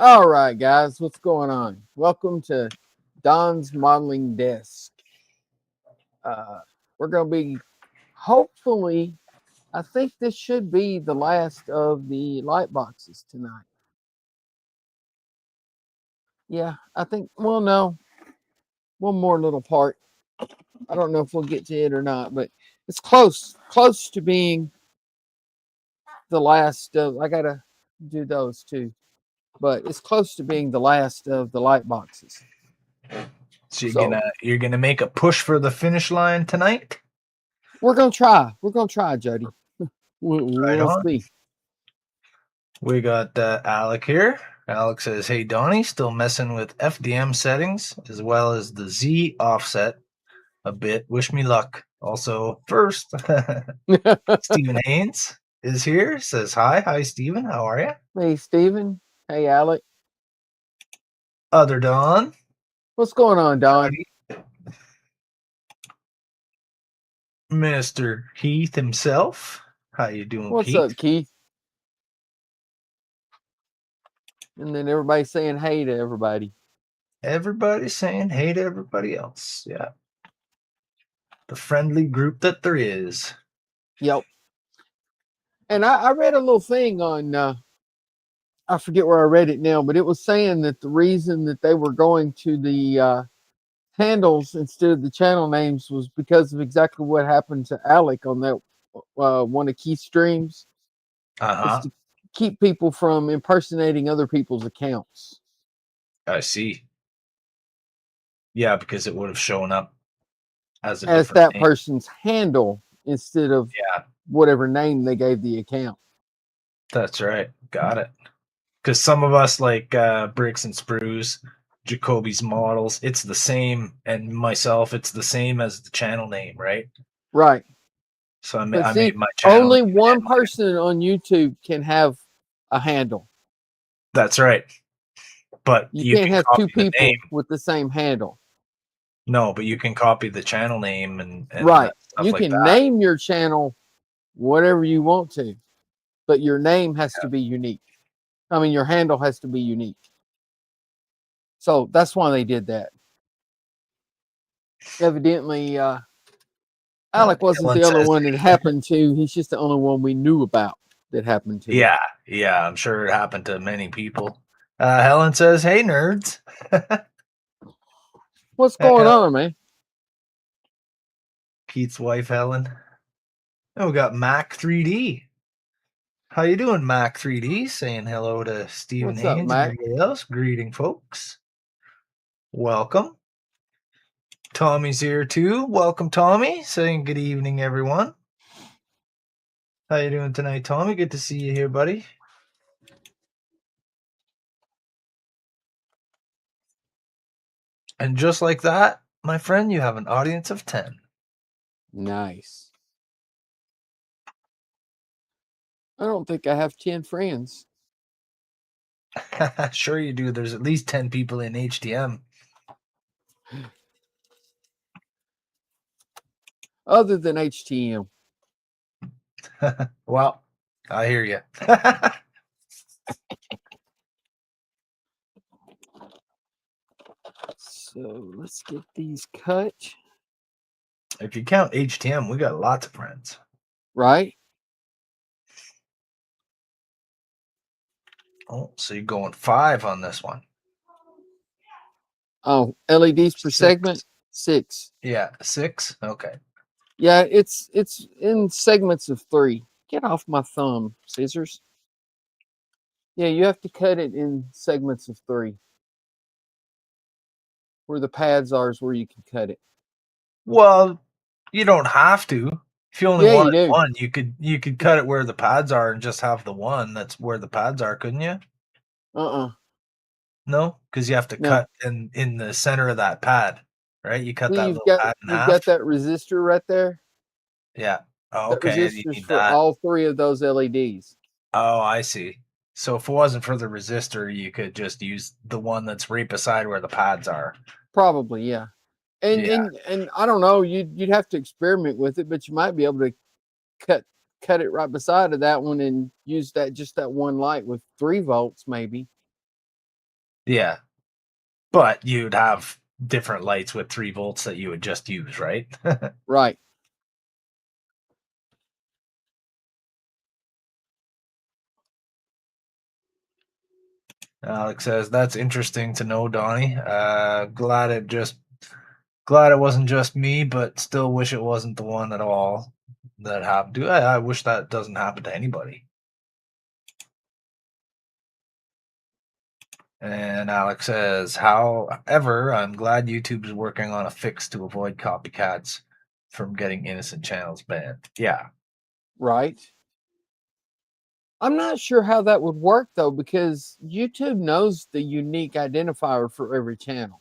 All right, guys, what's going on? Welcome to Don's Modeling Desk. We're going to be, hopefully, I think this should be the last of the light boxes tonight. Yeah, I think, well, no, one more little part. I don't know if we'll get to it or not, but it's close to being the last of, I got to do those too, but it's close to being the last of the light boxes. So you're gonna make a push for the finish line tonight? We're gonna try. We're gonna try, Jody. We'll on. see. We got Alec here. Alec says, "Hey Donnie, still messing with FDM settings as well as the Z offset a bit. Wish me luck." Also, first, Stephen Haynes is here. Says hi. Hi, Stephen. How are you? Hey, Stephen. Hey, Alec. Other Don. What's going on, Don? Mr. Keith himself. How you doing, What's Keith? up, Keith? And then everybody's saying hey to everybody. Everybody's saying hey to everybody else. Yeah. The friendly group that there is. Yep. And I read a little thing on, I forget where I read it now, but it was saying that the reason that they were going to the handles instead of the channel names was because of exactly what happened to Alec on that one of Keith's streams. Uh-huh. To keep people from impersonating other people's accounts. I see. Yeah, because it would have shown up as that name. Person's handle instead of whatever name they gave the account. That's right. Got it. Because some of us like Bricks and Sprues, Jacoby's Models, it's the same, and myself, it's the same as the channel name, right? Right. So I made my channel. Only one person on YouTube can have a handle. That's right. But you can't have two people with the same handle. No, but you can copy the channel name and right. Stuff you like can that. name your channel whatever you want to, but your name has to be unique. I mean, your handle has to be unique. So that's why they did that. Evidently, Alec wasn't the only one that happened to. He's just the only one we knew about that happened to. Yeah, I'm sure it happened to many people. Helen says, "Hey, nerds." What's going on, man? Keith's wife, Helen. Oh, we got Mac 3D. How you doing, Mac 3D? Saying hello to Stephen Haynes and everybody else. Greeting, folks. Welcome. Tommy's here too. Welcome, Tommy. Saying good evening, everyone. How you doing tonight, Tommy? Good to see you here, buddy. And just like that, my friend, you have an audience of 10. Nice. I don't think I have 10 friends. Sure you do. There's at least 10 people in HTM. Other than HTM. Well, I hear you. So let's get these cut. If you count HTM, we got lots of friends. Right? Oh, so you're going 5 on this one. Oh, LEDs per segment? 6. Yeah, 6? Okay. Yeah, it's in segments of 3. Get off my thumb, scissors. Yeah, you have to cut it in segments of 3. Where the pads are is where you can cut it. Well, you don't have to. If you only wanted you one, you could cut it where the pads are and just have the one that's where the pads are, couldn't you? No, because you have to cut in the center of that pad, right? You cut that little pad in half. You've got that resistor right there. Yeah. Oh, okay. That resistor's for all 3 of those LEDs. Oh, I see. So if it wasn't for the resistor, you could just use the one that's right beside where the pads are. Probably, yeah. And I don't know, you'd have to experiment with it, but you might be able to cut it right beside of that one and use that one light with 3 volts maybe. Yeah. But you'd have different lights with 3 volts that you would just use, right? Right. Alex says, that's interesting to know, Donnie. Glad it wasn't just me, but still wish it wasn't the one at all that happened to. I wish that doesn't happen to anybody. And Alex says, however, I'm glad YouTube's working on a fix to avoid copycats from getting innocent channels banned. Yeah. Right. I'm not sure how that would work though, because YouTube knows the unique identifier for every channel.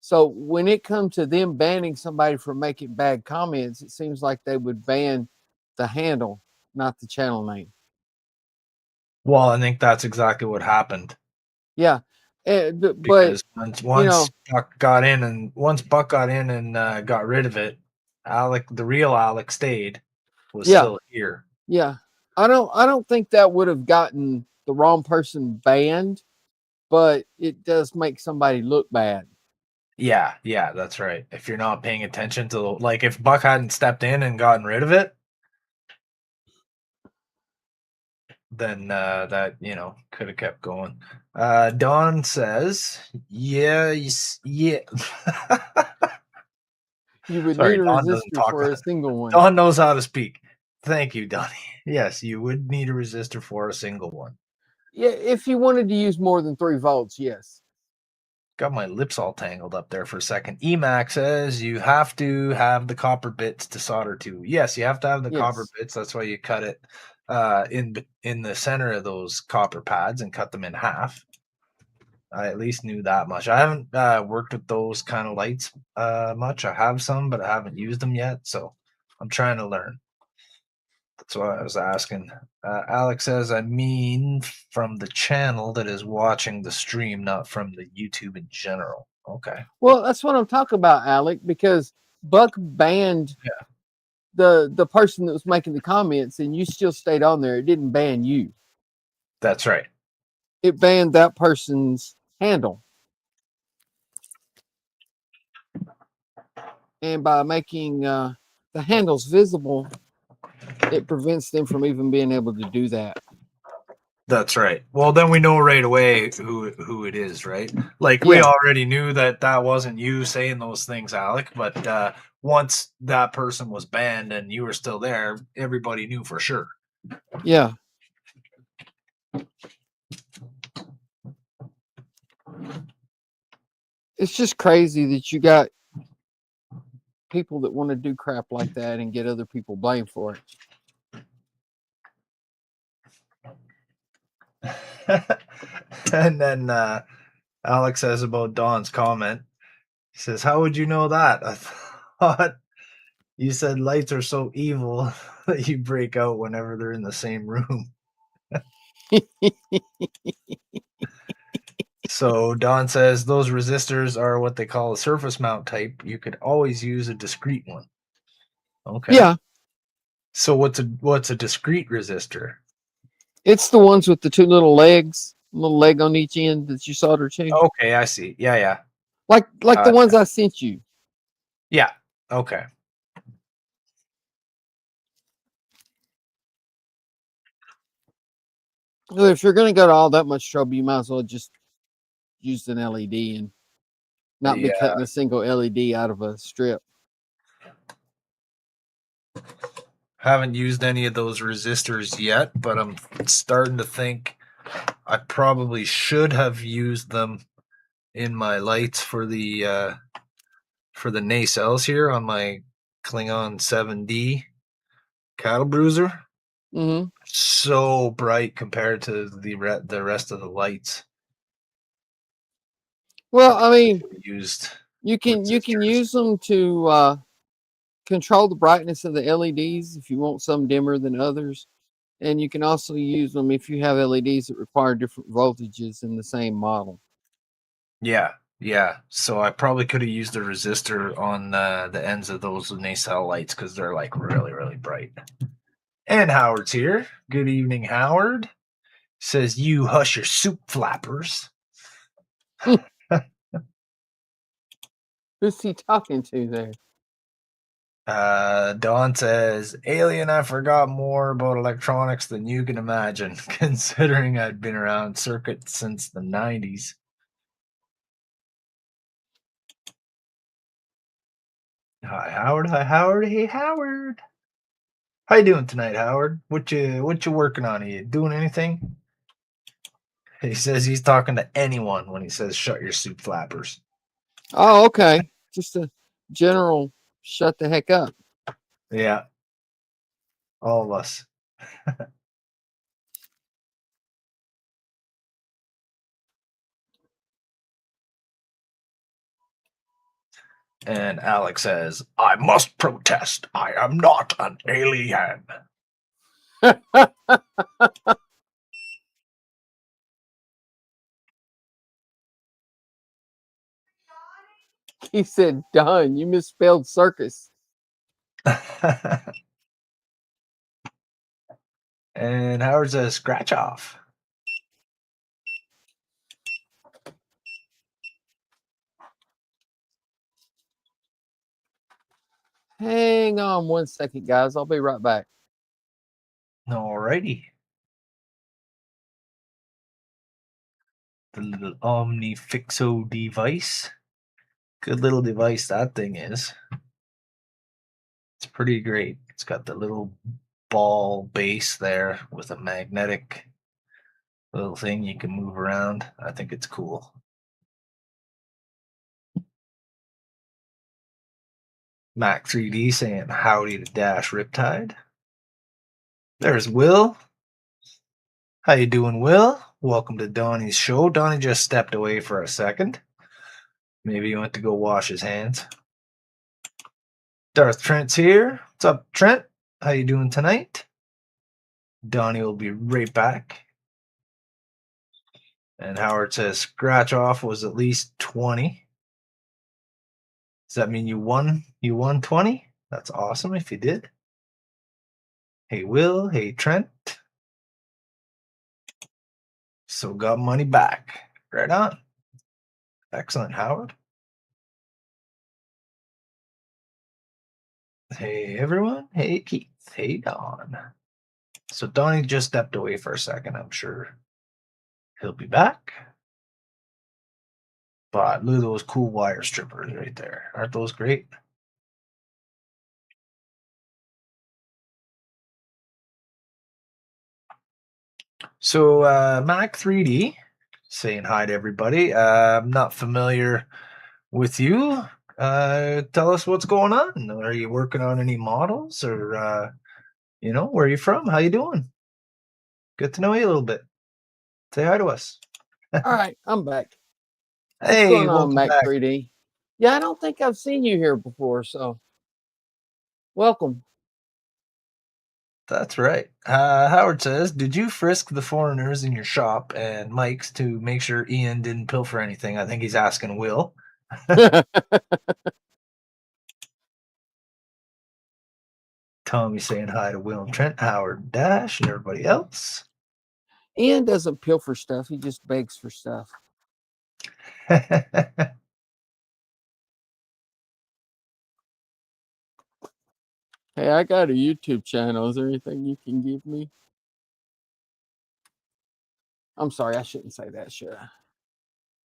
So when it comes to them banning somebody for making bad comments, it seems like they would ban the handle, not the channel name. Well, I think that's exactly what happened. Yeah. But Because you know, Buck got in and got rid of it, the real Alex stayed, was yeah, still here. yeah. I don't think that would have gotten the wrong person banned, but it does make somebody look bad. Yeah, that's right. If you're not paying attention to like if Buck hadn't stepped in and gotten rid of it, then that could have kept going. Don says, yeah. You would Sorry, need a Don doesn't resistor talk. for a single one. Don knows how to speak. Thank you, Donnie. Yes, you would need a resistor for a single one. Yeah, if you wanted to use more than 3 volts, yes. Got my lips all tangled up there for a second. Emac says you have to have the copper bits to solder to. Yes, you have to have the copper Yes. bits. That's why you cut it in the center of those copper pads and cut them in half. I at least knew that much. I haven't worked with those kind of lights much. I have some, but I haven't used them yet. So I'm trying to learn. That's why I was asking. Alex says, I mean, from the channel that is watching the stream, not from the YouTube in general. Okay. Well, that's what I'm talking about, Alec, because Buck banned the person that was making the comments, and you still stayed on there. It didn't ban you. That's right. It banned that person's handle. And by making the handles visible, it prevents them from even being able to do that. That's right. Well, then we know right away who it is, right? Like we already knew that wasn't you saying those things, Alec. But once that person was banned and you were still there, everybody knew for sure. Yeah. It's just crazy that you got people that want to do crap like that and get other people blamed for it. And then Alex says about Don's comment, he says, how would you know that? I thought you said lights are so evil that you break out whenever they're in the same room. So Don says those resistors are what they call a surface mount type. You could always use a discrete one. Okay. Yeah. So what's a discrete resistor? It's the ones with the 2 little legs, little leg on each end that you solder to. Okay, I see. Yeah. Like the ones I sent you. Yeah. Okay. Well, if you're going to go to all that much trouble, you might as well just use an LED and not be cutting a single LED out of a strip. Haven't used any of those resistors yet, but I'm starting to think I probably should have used them in my lights for the nacelles here on my Klingon 7D cattle bruiser. Mm-hmm. So bright compared to the rest of the lights. Well, I mean, you can resistors. use them to control the brightness of the LEDs if you want some dimmer than others, and you can also use them if you have LEDs that require different voltages in the same model. Yeah. So I probably could have used a resistor on the ends of those nacelle lights because they're like really, really bright. And Howard's here. Good evening, Howard. Says you hush your soup flappers. Who's he talking to there? Don says, Alien, I forgot more about electronics than you can imagine, considering I'd been around circuits since the 90s. Hi, Howard. Hi, Howard. Hey, Howard. How you doing tonight, Howard? What you working on? Are you doing anything? He says he's talking to anyone when he says shut your soup flappers. Oh, okay. Just a general shut the heck up. Yeah. All of us. And Alex says, I must protest. I am not an alien. He said, done. You misspelled circus. And Howard says, scratch off. Hang on 1 second, guys. I'll be right back. Alrighty. The little Omnifixo device. Good little device that thing is. It's pretty great. It's got the little ball base there with a magnetic little thing you can move around. I think it's cool. Mac 3D saying howdy to Dash Riptide. There's Will. How you doing, Will? Welcome to Donnie's show. Donnie just stepped away for a second. Maybe he went to go wash his hands. Darth Trent's here. What's up, Trent? How you doing tonight? Donnie will be right back. And Howard says scratch off was at least 20. Does that mean you won? You won 20? That's awesome if you did. Hey, Will. Hey, Trent. So got money back. Right on. Excellent, Howard. Hey, everyone. Hey, Keith. Hey, Don. So Donnie just stepped away for a second. I'm sure he'll be back. But look at those cool wire strippers right there. Aren't those great? So Mac 3D saying hi to everybody. I'm not familiar with you. Tell us what's going on. Are you working on any models, or where are you from? How you doing? Good to know you a little bit. Say hi to us. All right, I'm back. What's Hey, going on, welcome Mac back. 3D? Yeah, I don't think I've seen you here before, so welcome. That's right. Howard says, did you frisk the foreigners in your shop and Mike's to make sure Ian didn't pilfer anything? I think he's asking Will. Tommy saying hi to Will and Trent, Howard, Dash, and everybody else. Ian doesn't pilfer stuff. He just begs for stuff. Hey, I got a YouTube channel. Is there anything you can give me? I'm sorry, I shouldn't say that, should I?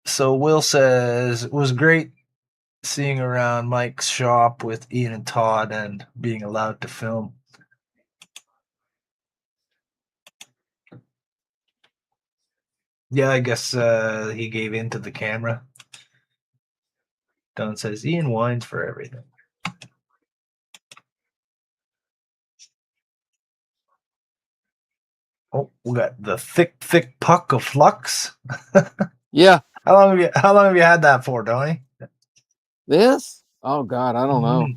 So Will says, it was great seeing around Mike's shop with Ian and Todd and being allowed to film. Yeah, I guess he gave in to the camera. Don says, Ian whines for everything. Oh, we got the thick puck of flux. Yeah. How long have you had that for, Donnie? This? Oh God, I don't know.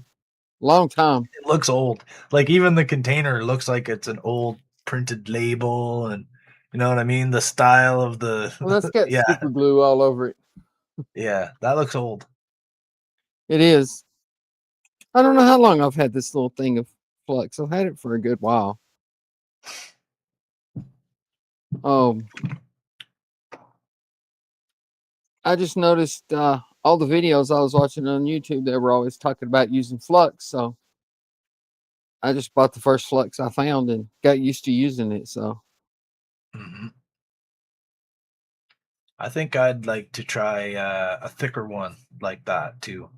Long time. It looks old. Like even the container looks like it's an old printed label, and you know what I mean? The style of the Well, that's got yeah, super glue all over it. yeah, that looks old. It is. I don't know how long I've had this little thing of flux. I've had it for a good while. I just noticed all the videos I was watching on YouTube, they were always talking about using flux. So I just bought the first flux I found and got used to using it. So I think I'd like to try a thicker one like that too.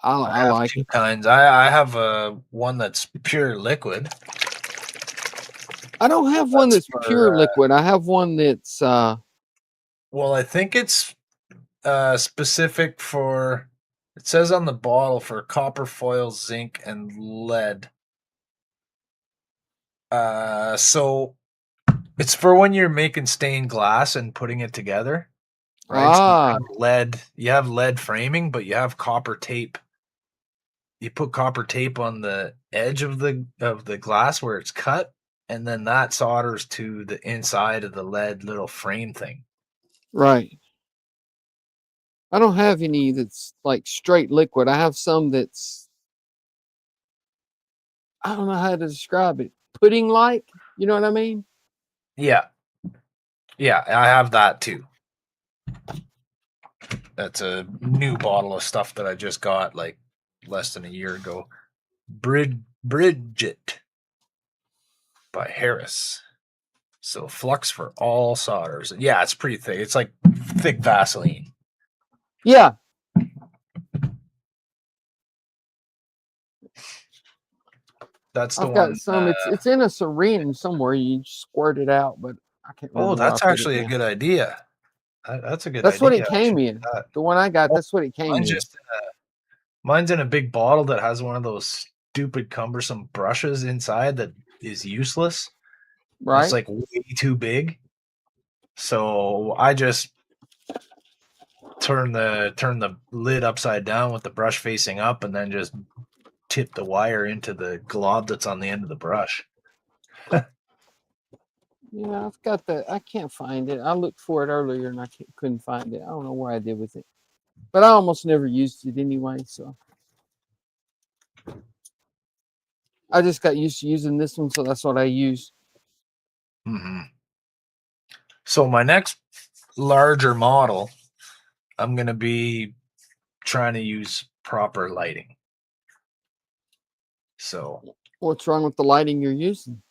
I I have like two it. kinds. I have one that's pure liquid. I don't have one that's pure liquid. I have one that's well, I think it's specific for, it says on the bottle, for copper foil, zinc, and lead. So it's for when you're making stained glass and putting it together, right? So you have lead framing, but you have copper tape. You put copper tape on the edge of the glass where it's cut, and then that solders to the inside of the lead little frame thing. Right. I don't have any that's like straight liquid. I have some that's, I don't know how to describe it. Pudding like, you know what I mean? Yeah. Yeah, I have that too. That's a new bottle of stuff that I just got like less than a year ago. Bridget by Harris. So flux for all solders. Yeah, it's pretty thick. It's like thick Vaseline. Yeah. That's the I've one. got some. It's in a syringe somewhere. You just squirt it out, but I can't remember. Oh, that's actually a good idea. That's a good idea. That's what it came in. The one I got, that's what it came in. Mine's in a big bottle that has one of those stupid cumbersome brushes inside that is useless. Right. It's like way too big. So I just turn the lid upside down with the brush facing up, and then just tip the wire into the glob that's on the end of the brush. Yeah, I've got that. I can't find it. I looked for it earlier and I couldn't find it. I don't know where I did with it, but I almost never used it anyway. So I just got used to using this one, so that's what I use. So my next larger model, I'm going to be trying to use proper lighting. So what's wrong with the lighting you're using?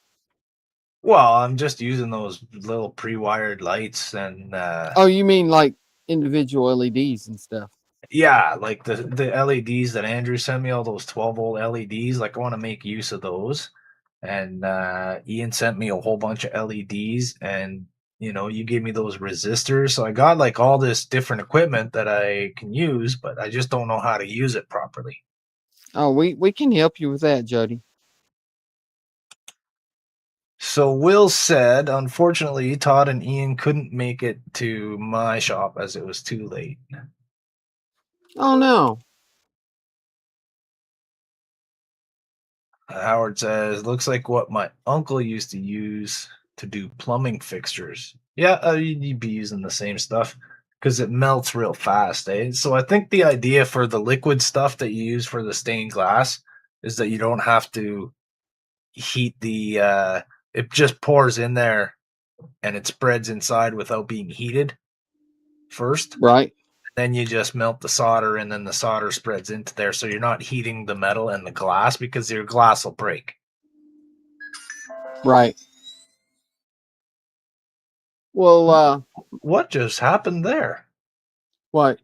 Well, I'm just using those little pre-wired lights and oh, you mean like individual LEDs and stuff? Yeah, like the LEDs that Andrew sent me, all those 12-volt LEDs. Like I want to make use of those. And Ian sent me a whole bunch of LEDs, and you gave me those resistors. So I got like all this different equipment that I can use, but I just don't know how to use it properly. Oh, we can help you with that, Jody. So Will said, unfortunately, Todd and Ian couldn't make it to my shop as it was too late. Oh, no. Howard says, looks like what my uncle used to use to do plumbing fixtures. Yeah, you'd be using the same stuff because it melts real fast, eh? So I think the idea for the liquid stuff that you use for the stained glass is that you don't have to heat it just pours in there and it spreads inside without being heated first. Right. Then you just melt the solder, and then the solder spreads into there, so you're not heating the metal and the glass because your glass will break. Right. Well, what just happened there? What?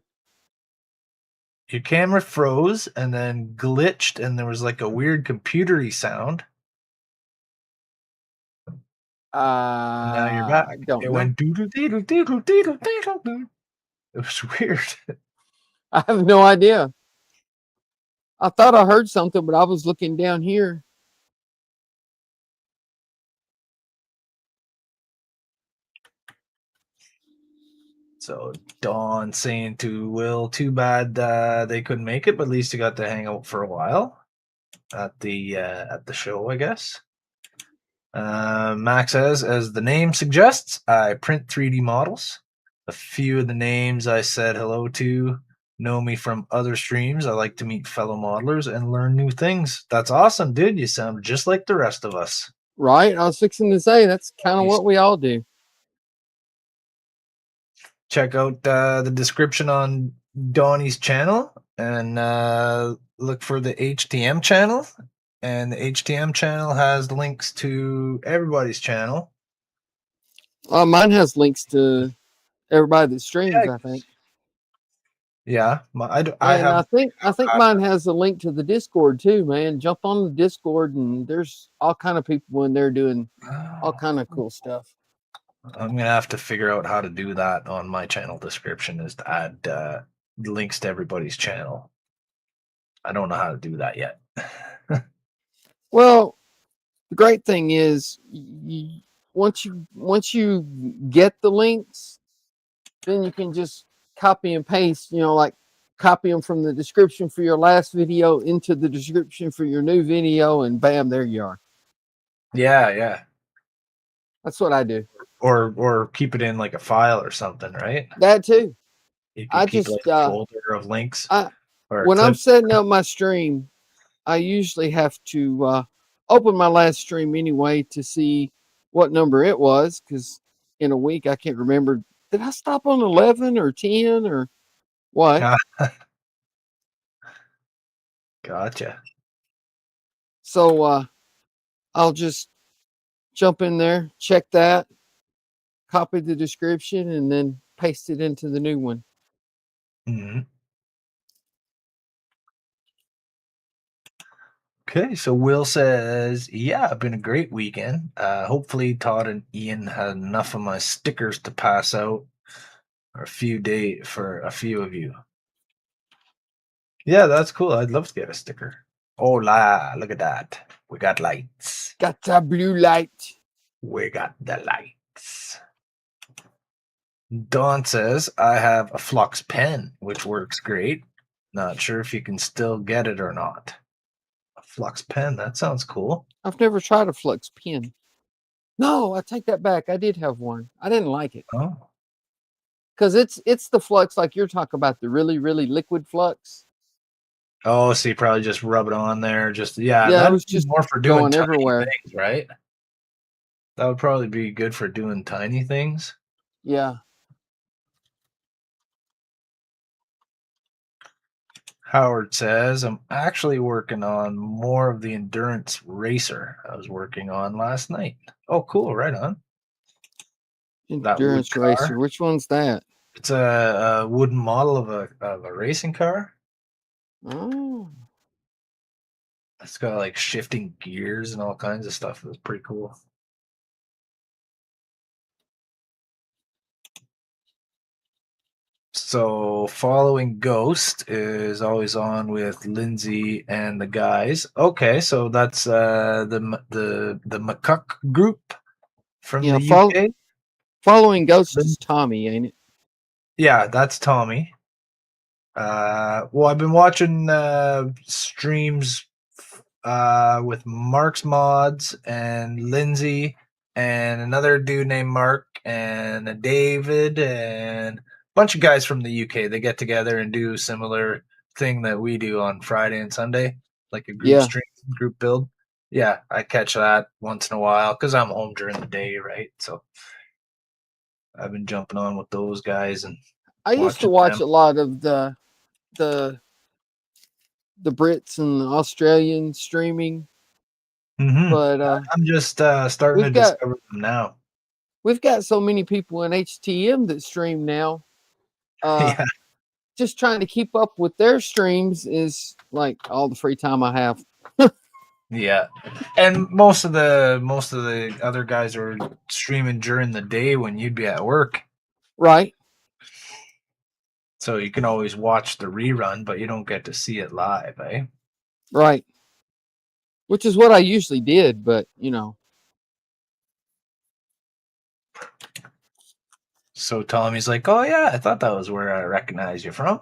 Your camera froze and then glitched, and there was like a weird computery sound. Now you're back. I don't know. Went It was weird. I have no idea. I thought I heard something, but I was looking down here. So Dawn saying to Will, too bad they couldn't make it, but at least you got to hang out for a while at the show, I guess. Max says, as the name suggests, I print 3D models. A few of the names I said hello to know me from other streams. I like to meet fellow modelers and learn new things. That's awesome, dude. You sound just like the rest of us. Right? I was fixing to say that's kind of what we all do. check out the description on Donnie's channel and look for the HTM channel. And the HTM channel has links to everybody's channel. Mine has links to everybody that streams, I think. Yeah, I think mine has a link to the Discord too, man. Jump on the Discord, and there's all kind of people in there doing all kind of cool stuff. I'm gonna have to figure out how to do that on my channel description, is to add links to everybody's channel. I don't know how to do that yet. Well, the great thing is, once you get the links, then you can just copy and paste. Like copy them from the description for your last video into the description for your new video, and bam, there you are. Yeah. That's what I do. Or keep it in like a file or something, right? That too. You can keep like a folder of links. When I'm setting up my stream, I usually have to open my last stream anyway to see what number it was, because in a week I can't remember. Did I stop on 11 or 10 or what? Gotcha. So I'll just jump in there, check that, copy the description, and then paste it into the new one. Mm-hmm. Okay, so Will says, yeah, been a great weekend. Hopefully Todd and Ian had enough of my stickers to pass out for a few of you. Yeah, that's cool. I'd love to get a sticker. Oh la, look at that. We got lights. Got the blue light. We got the lights. Dawn says, I have a Flux pen, which works great. Not sure if you can still get it or not. A Flux pen, that sounds cool. I've never tried a Flux pen. No, I take that back. I did have one. I didn't like it. Oh. Because it's the flux like you're talking about, the really, really liquid flux. Oh, so you probably just rub it on there. Yeah, that was just more for doing going tiny everywhere. things, right? That would probably be good for doing tiny things. Yeah. Howard says, I'm actually working on more of the endurance racer I was working on last night. Oh, cool. Right on. Endurance racer. Which one's that? It's a wooden model of a racing car. Oh. It's got like shifting gears and all kinds of stuff. It was pretty cool. So Following Ghost is always on with Lindsay and the guys. Okay, so that's the McCuck group from the UK. Following Ghost is Tommy, ain't it? Yeah, that's Tommy. Well, I've been watching streams with Mark's Mods and Lindsay and another dude named Mark and David and a bunch of guys from the UK. They get together and do a similar thing that we do on Friday and Sunday, like a group stream, group build. Yeah, I catch that once in a while because I'm home during the day, right? So I've been jumping on with those guys, and I used to watch a lot of the Brits and the Australians streaming. Mm-hmm. But I'm just starting to discover them now. We've got so many people in HTM that stream now. Yeah. Just trying to keep up with their streams is like all the free time I have. Yeah, and most of the other guys are streaming during the day when you'd be at work, right? So you can always watch the rerun, but you don't get to see it live, eh? Right. Which is what I usually did, but you know. So Tommy's like, "Oh yeah, I thought that was where I recognize you from."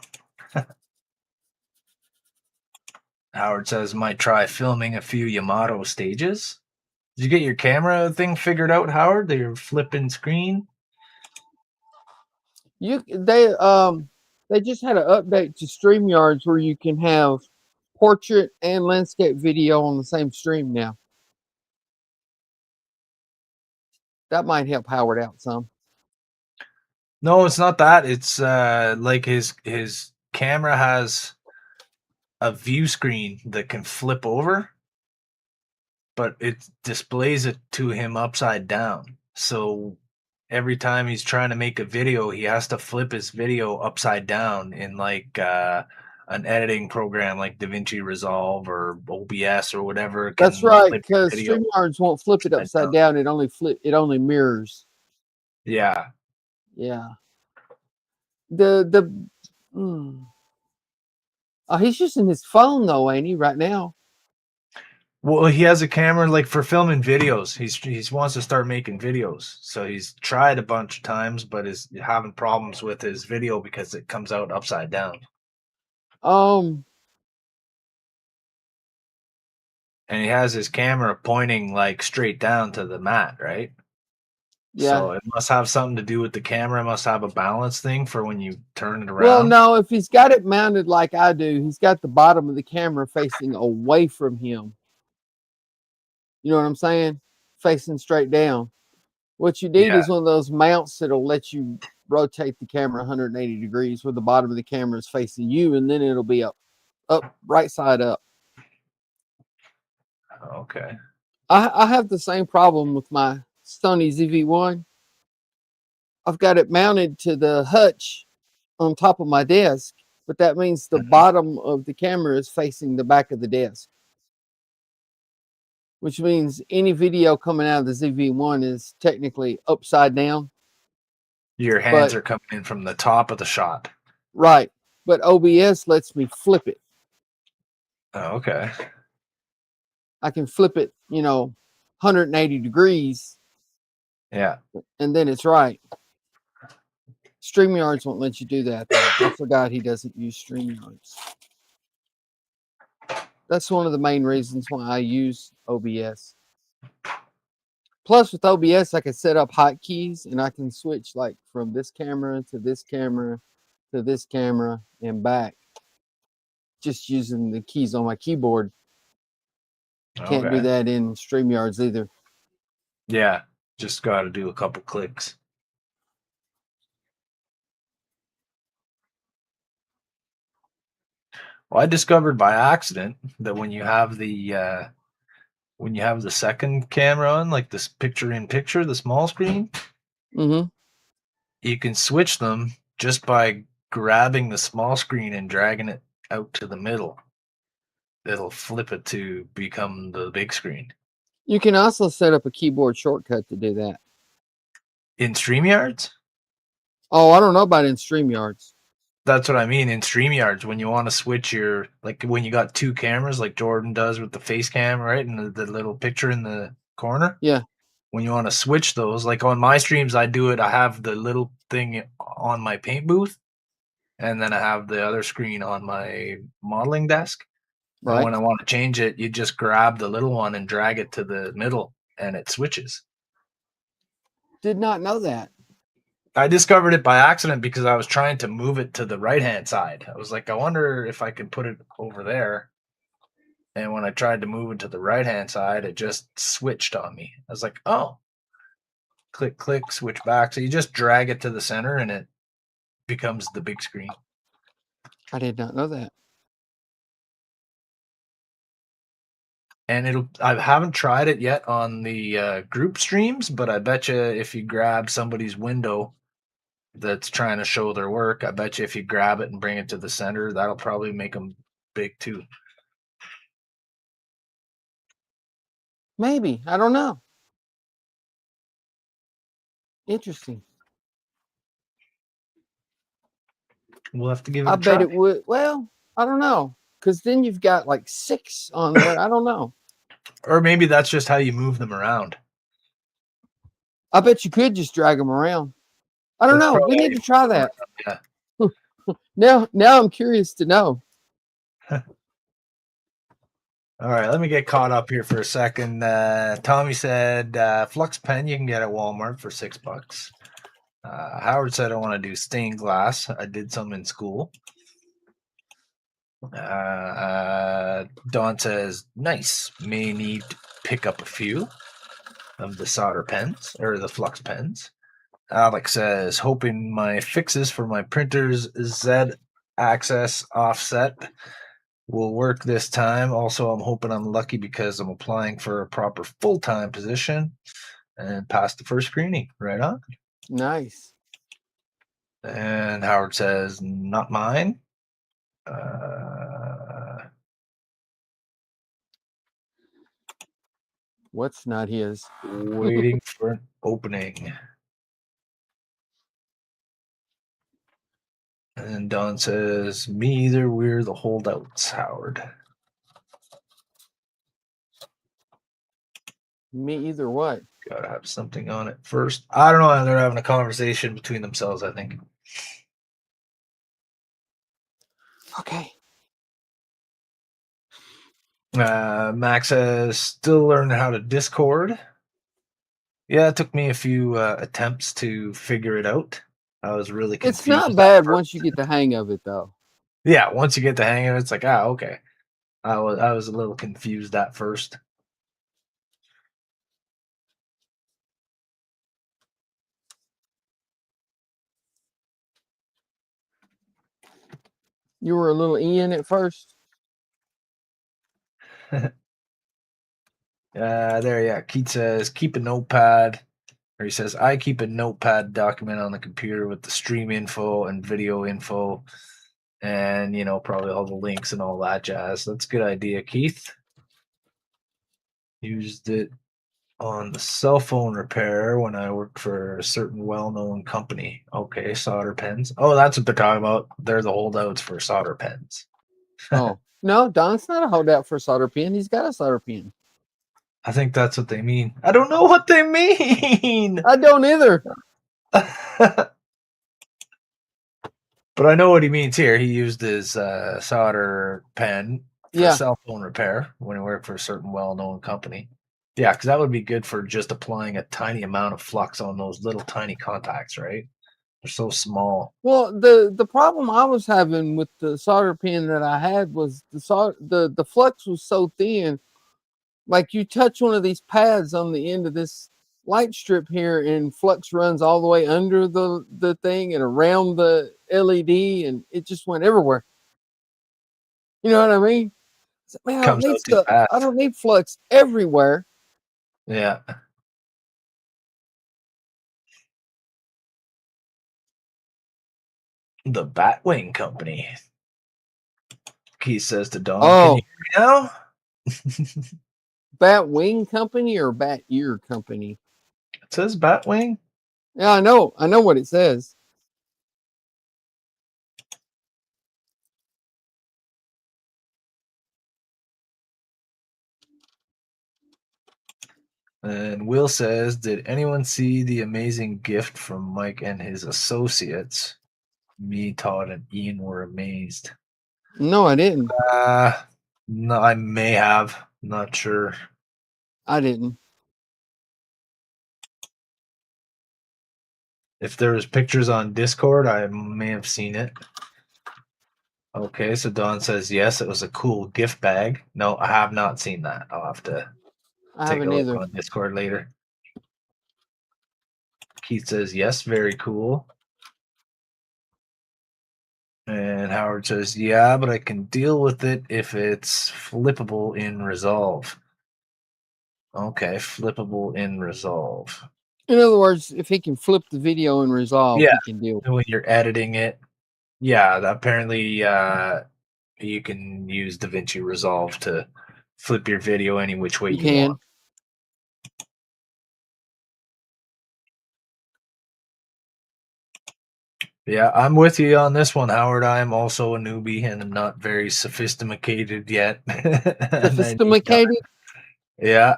Howard says, "Might try filming a few Yamato stages." Did you get your camera thing figured out, Howard? That you're flipping screen? They just had an update to StreamYards where you can have portrait and landscape video on the same stream now. That might help Howard out some. No, it's not that. It's like his camera has a view screen that can flip over, but it displays it to him upside down. So every time he's trying to make a video, he has to flip his video upside down in like an editing program like DaVinci Resolve or OBS or whatever That's can right, flip your because video StreamYards won't flip it upside upside down. down. It only mirrors. Yeah. Yeah. The mm. Oh, he's using his phone though, ain't he? Right now. Well, he has a camera like for filming videos. He wants to start making videos. So he's tried a bunch of times, but is having problems with his video because it comes out upside down. And he has his camera pointing like straight down to the mat, right? Yeah. So it must have something to do with the camera. It must have a balance thing for when you turn it Well, around. no, if he's got it mounted like I do, he's got the bottom of the camera facing away from him. You know what I'm saying? Facing straight down. What you need Yeah. is one of those mounts that'll let you rotate the camera 180 degrees where the bottom of the camera is facing you, and then it'll be up, right side up. Okay. I have the same problem with my Sony ZV-1. I've got it mounted to the hutch on top of my desk, but that means the bottom of the camera is facing the back of the desk, which means any video coming out of the ZV-1 is technically upside down. Your hands are coming in from the top of the shot. Right. But OBS lets me flip it. Oh, okay. I can flip it, 180 degrees. Yeah. And then it's right. StreamYards won't let you do that, though. I forgot he doesn't use StreamYards. That's one of the main reasons why I use OBS. Plus, with OBS, I can set up hotkeys and I can switch like from this camera to this camera to this camera and back just using the keys on my keyboard. Can't do that in StreamYards either. Yeah, just got to do a couple clicks. Well, I discovered by accident that when you have the second camera on, like this picture-in-picture, the small screen, you can switch them just by grabbing the small screen and dragging it out to the middle. It'll flip it to become the big screen. You can also set up a keyboard shortcut to do that. In StreamYards? Oh, I don't know about in StreamYards. That's what I mean. In StreamYards, when you want to switch your, like when you got two cameras like Jordan does with the face cam, right? And the little picture in the corner. Yeah. When you want to switch those, like on my streams, I do it. I have the little thing on my paint booth, and then I have the other screen on my modeling desk. Right. And when I want to change it, you just grab the little one and drag it to the middle, and it switches. Did not know that. I discovered it by accident because I was trying to move it to the right-hand side. I was like, I wonder if I can put it over there. And when I tried to move it to the right-hand side, it just switched on me. I was like, oh, click, click, switch back. So you just drag it to the center and it becomes the big screen. I did not know that. And I haven't tried it yet on the group streams, but I bet you if you grab somebody's window that's trying to show their work, I bet you if you grab it and bring it to the center, that'll probably make them big too. Maybe. I don't know. Interesting. We'll have to give it a try. I bet it would. Well, I don't know. Because then you've got like 6 on there. I don't know. Or maybe that's just how you move them around. I bet you could just drag them around. I don't know. We need to try that. Yeah. Now I'm curious to know. All right, let me get caught up here for a second. Tommy said Flux pen you can get at Walmart for $6. Howard said I want to do stained glass. I did some in school. Don says nice. May need to pick up a few of the solder pens or the flux pens. Alex says, hoping my fixes for my printer's Z-axis offset will work this time. Also, I'm hoping I'm lucky because I'm applying for a proper full-time position and passed the first screening. Right on. Nice. And Howard says, not mine. What's not his? Waiting for an opening. And Don says, me either. We're the holdouts, Howard. Me either what? Gotta have something on it first. I don't know. They're having a conversation between themselves, I think. Okay. Max says, still learning how to Discord. Yeah, it took me a few attempts to figure it out. I was really confused. It's not bad once you get the hang of it, though. Yeah, once you get the hang of it, it's like, okay. I was a little confused at first. You were a little Ian at first. There, yeah. Keith says, keep a notepad. Or he says, I keep a notepad document on the computer with the stream info and video info and, probably all the links and all that jazz. That's a good idea, Keith. Used it on the cell phone repair when I worked for a certain well-known company. Okay, solder pens. Oh, that's what they're talking about. They're the holdouts for solder pens. Oh, no, Don's not a holdout for a solder pen. He's got a solder pen. I think that's what they mean. I don't know what they mean. I don't either. But I know what he means here. He used his solder pen for cell phone repair when he worked for a certain well-known company. Yeah, because that would be good for just applying a tiny amount of flux on those little tiny contacts, right? They're so small. Well, the problem I was having with the solder pen that I had was the flux was so thin. Like you touch one of these pads on the end of this light strip here, and flux runs all the way under the thing and around the LED, and it just went everywhere. You know what I mean? Man, I don't need flux everywhere. Yeah. The Batwing Company. Keith says to Don, can you hear me now? Batwing Company or Bat Ear Company? It says Batwing. Yeah, I know what it says. And Will says, did anyone see the amazing gift from Mike and his associates? Me, Todd, and Ian were amazed. No, I didn't. No, I may have. Not sure. I didn't. If there was pictures on Discord, I may have seen it. Okay, so Don says, yes, it was a cool gift bag. No, I have not seen that. I'll have to take a look on Discord later. Keith says, yes, very cool. And Howard says, yeah, but I can deal with it if it's flippable in Resolve. Okay, flippable in Resolve. In other words, if he can flip the video in Resolve, he can deal with it. When you're editing it. Yeah, apparently you can use DaVinci Resolve to flip your video any which way you want. Yeah, I'm with you on this one, Howard. I'm also a newbie and I'm not very sophisticated yet. Sophisticated? Yeah.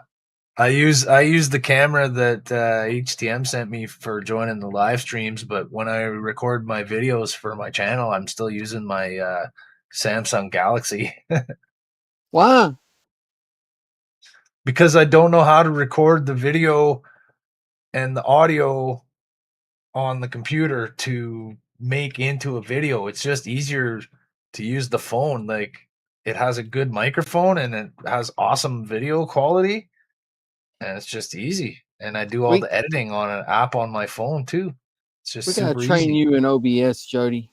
I use the camera that HTM sent me for joining the live streams, but when I record my videos for my channel, I'm still using my Samsung Galaxy. Why? Because I don't know how to record the video and the audio on the computer to make into a video. It's just easier to use the phone. Like, it has a good microphone and it has awesome video quality, and it's just easy. And I do all the editing on an app on my phone too. It's just we gotta super train easy. you in OBS, Jody.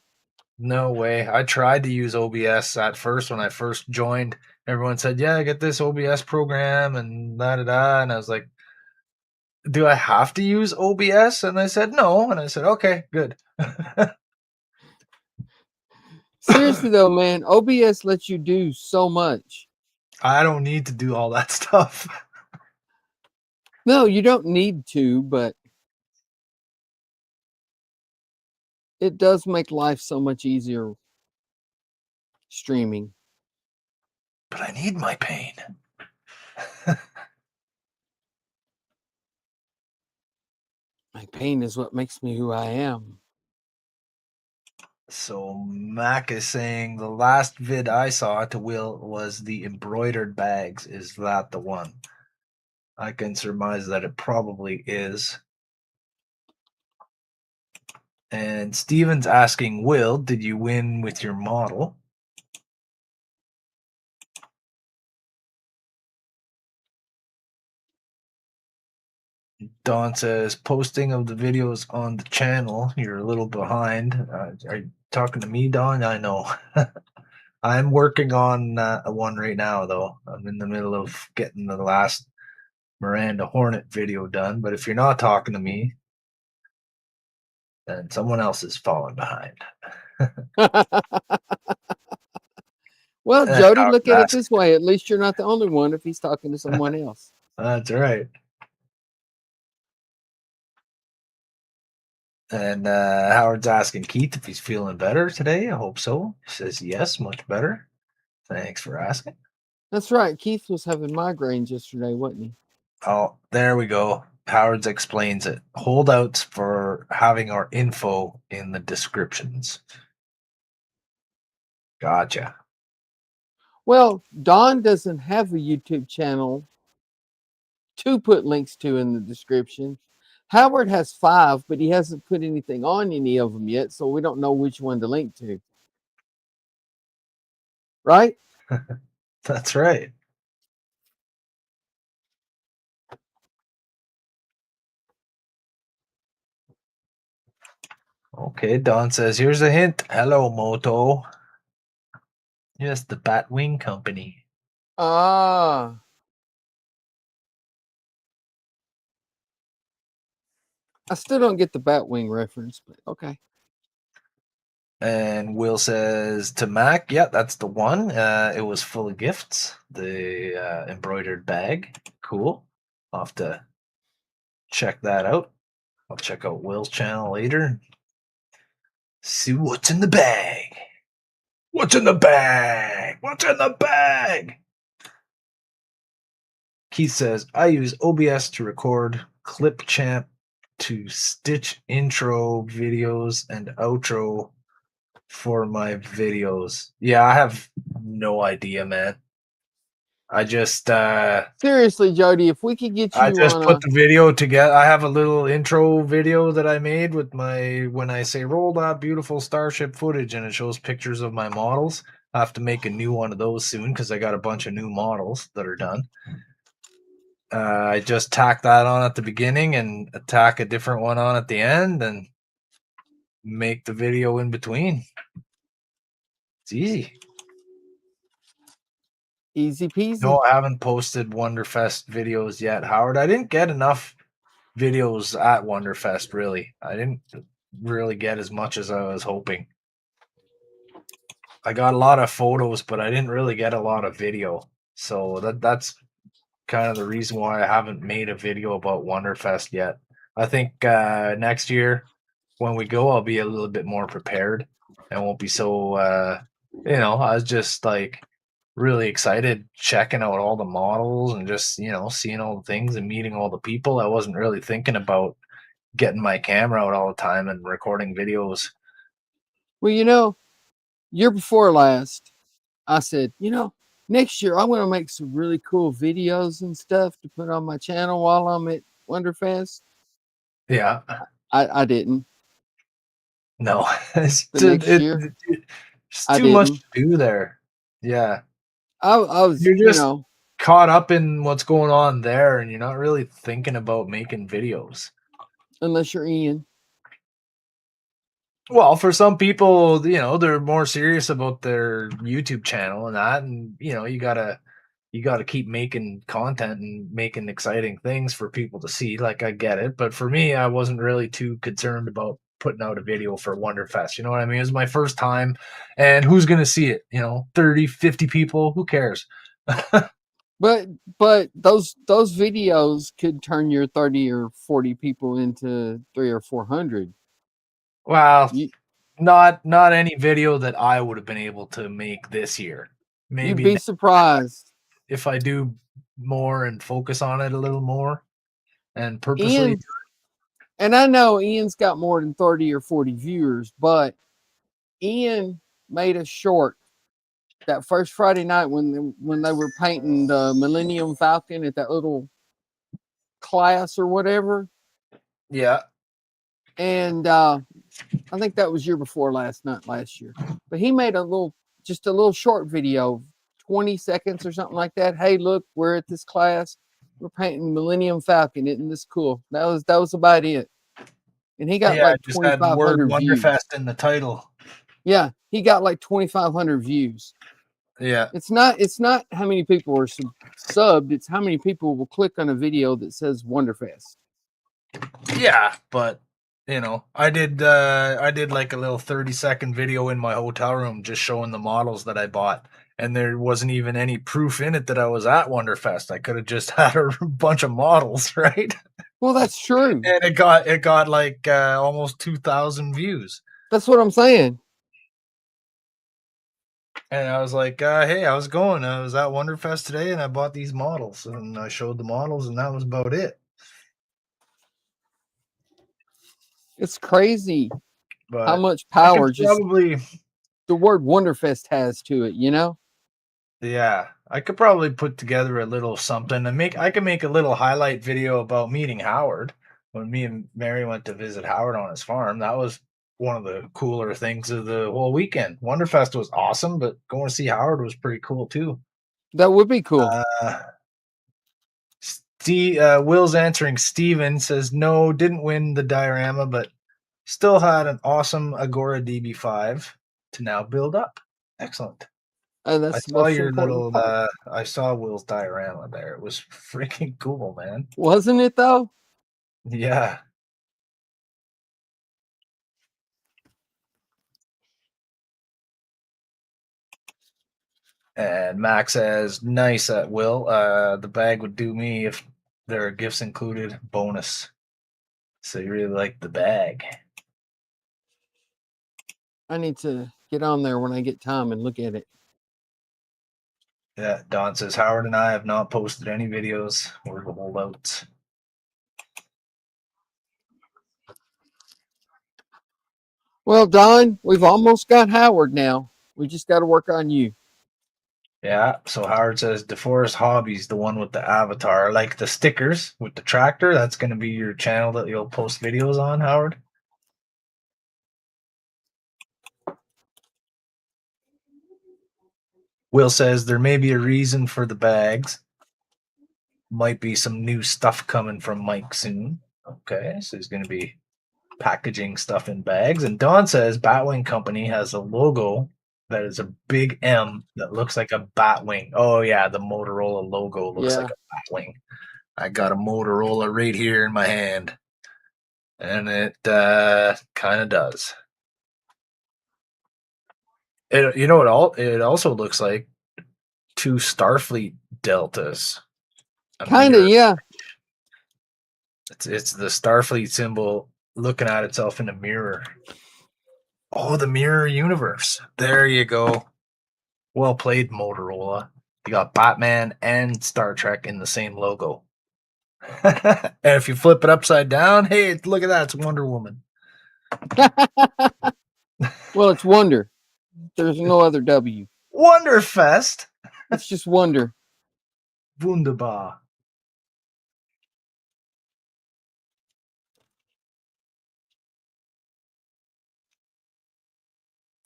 No way. I tried to use OBS at first when I first joined. Everyone said, "Yeah, get this OBS program and da da da," and I was like, "Do I have to use OBS?" And I said, "No," and I said, "Okay, good." Seriously though, man, OBS lets you do so much. I don't need to do all that stuff. No, you don't need to, but it does make life so much easier streaming. But I need my pain. My pain is what makes me who I am. So Mac is saying the last vid I saw to Will was the embroidered bags. Is that the one? I can surmise that it probably is. And Steven's asking, Will, did you win with your model? Don says, posting of the videos on the channel. You're a little behind. Are you talking to me, Don? I know. I'm working on one right now, though. I'm in the middle of getting the last Miranda Hornet video done. But if you're not talking to me, then someone else is falling behind. Well, Jody, look at it this way. At least you're not the only one if he's talking to someone else. That's right. And Howard's asking Keith if he's feeling better today. I hope so. He says yes, much better. Thanks for asking. That's right. Keith was having migraines yesterday, wasn't he? Oh, there we go. Howard's explains it. Holdouts for having our info in the descriptions. Gotcha. Well, Don doesn't have a YouTube channel to put links to in the description. Howard has 5, but he hasn't put anything on any of them yet, so we don't know which one to link to. Right? That's right. Okay, Don says, here's a hint. Hello, Moto. Yes, the Batwing Company. Ah. I still don't get the Batwing reference, but okay. And Will says to Mac, yeah, that's the one. It was full of gifts. The embroidered bag. Cool. I'll have to check that out. I'll check out Will's channel later. See what's in the bag. What's in the bag? What's in the bag? Keith says, I use OBS to record Clipchamp to stitch intro videos and outro for my videos. Yeah, I have no idea, man. I just seriously, Jody, if we could get you I just on put the video together. I have a little intro video that I made with my when I say roll that beautiful Starship footage and it shows pictures of my models. I have to make a new one of those soon because I got a bunch of new models that are done. I just tack that on at the beginning and tack a different one on at the end and make the video in between. It's easy. Easy peasy. No, I haven't posted Wonderfest videos yet, Howard. I didn't get enough videos at Wonderfest, really. I didn't really get as much as I was hoping. I got a lot of photos, but I didn't really get a lot of video. So that's kind of the reason why I haven't made a video about Wonderfest yet. I think next year when we go, I'll be a little bit more prepared and won't be so I was just like really excited checking out all the models and just, seeing all the things and meeting all the people. I wasn't really thinking about getting my camera out all the time and recording videos. Well, year before last, I said, next year I'm going to make some really cool videos and stuff to put on my channel while I'm at Wonderfest. Yeah. I didn't. No. It's next year, too much to do there. Yeah. I was, You're just caught up in what's going on there, and you're not really thinking about making videos. Unless you're Ian. Well, for some people, they're more serious about their YouTube channel and that, and you gotta keep making content and making exciting things for people to see. Like, I get it, but for me, I wasn't really too concerned about putting out a video for Wonderfest. You know what I mean? It was my first time, and who's gonna see it? 30, 50 people. Who cares? But those videos could turn your 30 or 40 people into 300 or 400. Well, You, not any video that I would have been able to make this year. you'd Maybe be surprised. if I do more and focus on it a little more and purposely. Ian, and I know Ian's got more than 30 or 40 viewers, but Ian made a short that first Friday night when they were painting the Millennium Falcon at that little class or whatever. Yeah. And I think that was year before last year. But he made just a little short video, 20 seconds or something like that. Hey, look, we're at this class. We're painting Millennium Falcon. Isn't this cool? That was about it. And he got like just had the word 2,500 views. Wonderfest in the title. Yeah, he got like 2,500 views. Yeah. It's not how many people are subbed. It's how many people will click on a video that says Wonderfest. Yeah, but I did like a little 30-second video in my hotel room just showing the models that I bought, and there wasn't even any proof in it that I was at Wonderfest. I could have just had a bunch of models, right? Well, that's true. And it got like almost 2,000 views. That's what I'm saying. And I was like, hey, how's it going? I was at Wonderfest today, and I bought these models, and I showed the models, and that was about it. It's crazy But how much power probably the word Wonderfest has to it, Yeah, I could probably put together a little something and I can make a little highlight video about meeting Howard when me and Mary went to visit Howard on his farm. That was one of the cooler things of the whole weekend. Wonderfest was awesome, but going to see Howard was pretty cool too. That would be cool. Will's answering. Steven says, no, didn't win the diorama, but still had an awesome Agora DB5 to now build up. Excellent. That's I saw your little. I saw Will's diorama there. It was freaking cool, man. Wasn't it though? Yeah. And Max says, "Nice, Will. The bag would do me if there are gifts included. Bonus. So you really like the bag." I need to get on there when I get time and look at it. Yeah, Don says, Howard and I have not posted any videos. We're the holdouts. Well, Don, we've almost got Howard now. We just got to work on you. Yeah, so Howard says, DeForest Hobbies, the one with the avatar, like the stickers with the tractor. That's going to be your channel that you'll post videos on, Howard? Will says there may be a reason for the bags. Might be some new stuff coming from Mike soon. Okay, so he's going to be packaging stuff in bags. And Don says Batwing Company has a logo that is a big M that looks like a Batwing. Oh, yeah, the Motorola logo looks like a Batwing. I got a Motorola right here in my hand. And it kind of does. It also looks like two Starfleet deltas. Kind of, yeah. It's the Starfleet symbol looking at itself in a mirror. Oh, the mirror universe. There you go. Well played, Motorola. You got Batman and Star Trek in the same logo. And if you flip it upside down, hey, look at that. It's Wonder Woman. Well, it's Wonder. There's no other W. Wonderfest. It's just Wonder. Wunderbar.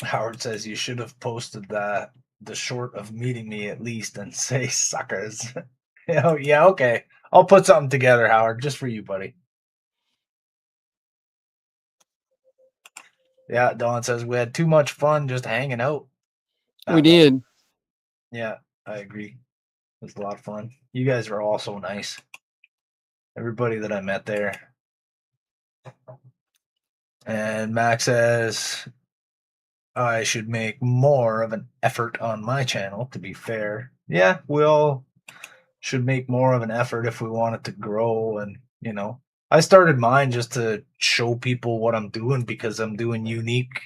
Howard says you should have posted that the short of meeting me at least and say suckers. Oh, yeah, okay. I'll put something together, Howard, just for you, buddy. Yeah, Don says we had too much fun just hanging out. We did. Yeah, I agree. It was a lot of fun. You guys were all so nice. Everybody that I met there. And Max says I should make more of an effort on my channel, to be fair. Yeah, we all should make more of an effort if we want it to grow. And, you know, I started mine just to show people what I'm doing because I'm doing unique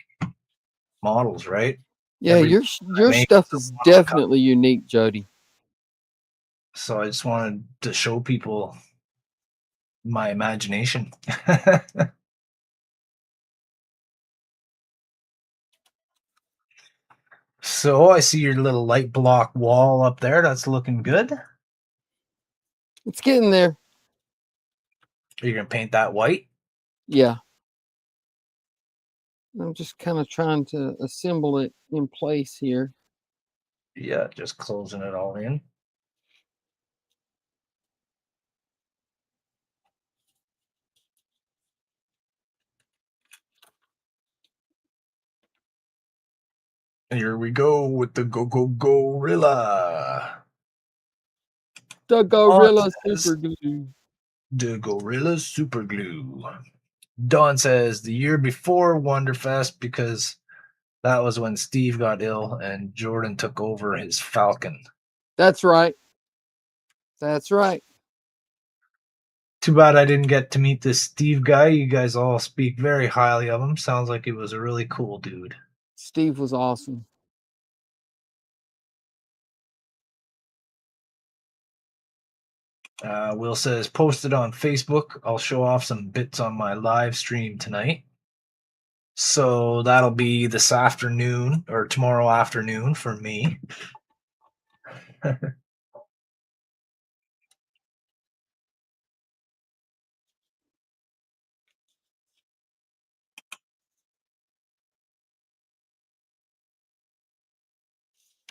models, right? Yeah, your stuff is definitely unique, Jody. So I just wanted to show people my imagination. So I see your little light block wall up there. That's looking good. It's getting there. Are you going to paint that white? Yeah. I'm just kind of trying to assemble it in place here. Yeah, just closing it all in. Here we go with the gorilla. The gorilla super glue. The gorilla super glue. Don says the year before Wonderfest because that was when Steve got ill and Jordan took over his Falcon. That's right. That's right. Too bad I didn't get to meet this Steve guy. You guys all speak very highly of him. Sounds like he was a really cool dude. Steve was awesome. Will says, posted on Facebook. I'll show off some bits on my live stream tonight. So that'll be this afternoon or tomorrow afternoon for me.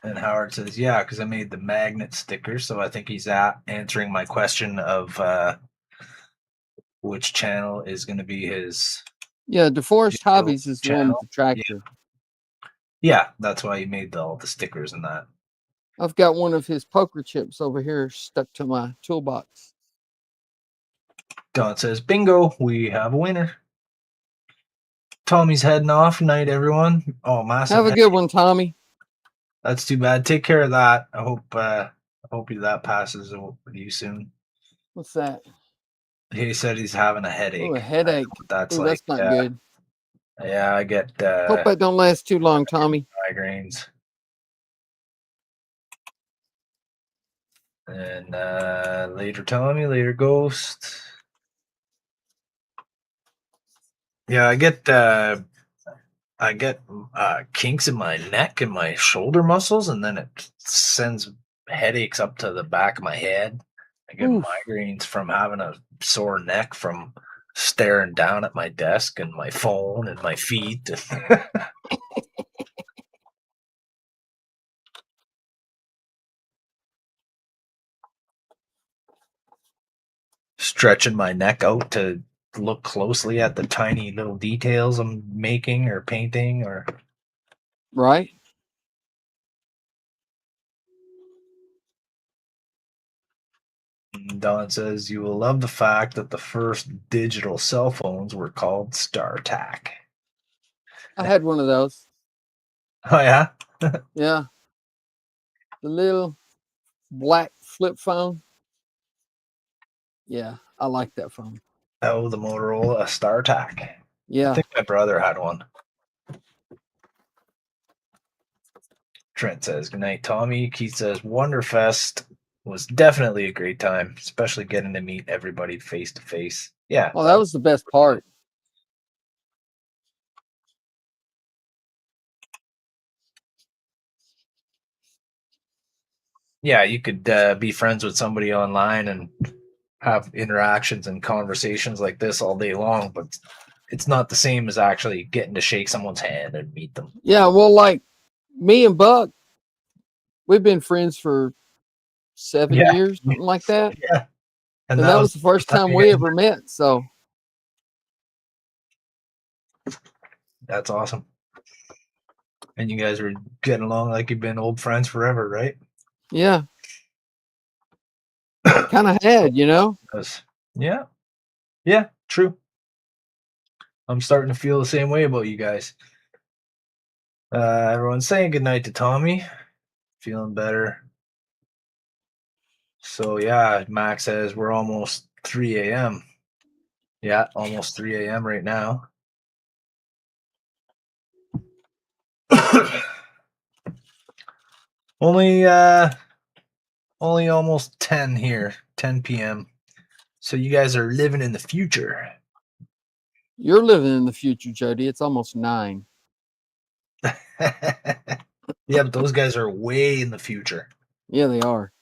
And Howard says, yeah, because I made the magnet sticker. So I think he's answering my question of which channel is going to be his. Yeah, DeForest Hobbies is the one with the tractor. Yeah, that's why he made all the stickers and that. I've got one of his poker chips over here stuck to my toolbox. Don says, bingo, we have a winner. Tommy's heading off. Night, everyone. Oh, massive. Have a good one, Tommy. That's too bad. Take care of that. I hope that passes with you soon. What's that? He said he's having a headache. Oh, a headache. That's that's not good. Yeah, I get. Hope that don't last too long, Tommy. Migraines. And later, Tommy. Later, Ghost. Yeah, I get kinks in my neck and my shoulder muscles, and then it sends headaches up to the back of my head. I get migraines from having a sore neck from staring down at my desk and my phone and my feet. Stretching my neck out to look closely at the tiny little details I'm making or painting or. Right. Don says, you will love the fact that the first digital cell phones were called StarTAC. I had one of those. Oh, yeah? Yeah. The little black flip phone. Yeah, I like that phone. Oh, the Motorola StarTAC. Yeah. I think my brother had one. Trent says, good night, Tommy. Keith says, Wonderfest was definitely a great time, especially getting to meet everybody face to face. Yeah. Oh, that was the best part. Yeah, you could be friends with somebody online and have interactions and conversations like this all day long, but it's not the same as actually getting to shake someone's hand and meet them. Yeah, well, like me and Buck, We've been friends for 7 years, something like that. Yeah. And that was the first time we ever met. So that's awesome. And you guys were getting along like you've been old friends forever, right? yeah. Kind of had, you know? Yeah. Yeah, true. I'm starting to feel the same way about you guys. Everyone's saying goodnight to Tommy. Feeling better. So yeah, Max says we're almost 3 a.m. Yeah, almost 3 a.m. right now. only almost 10 here, 10 p.m. So you guys are living in the future. You're living in the future, Jody. It's almost 9. Yeah, but those guys are way in the future. Yeah, they are.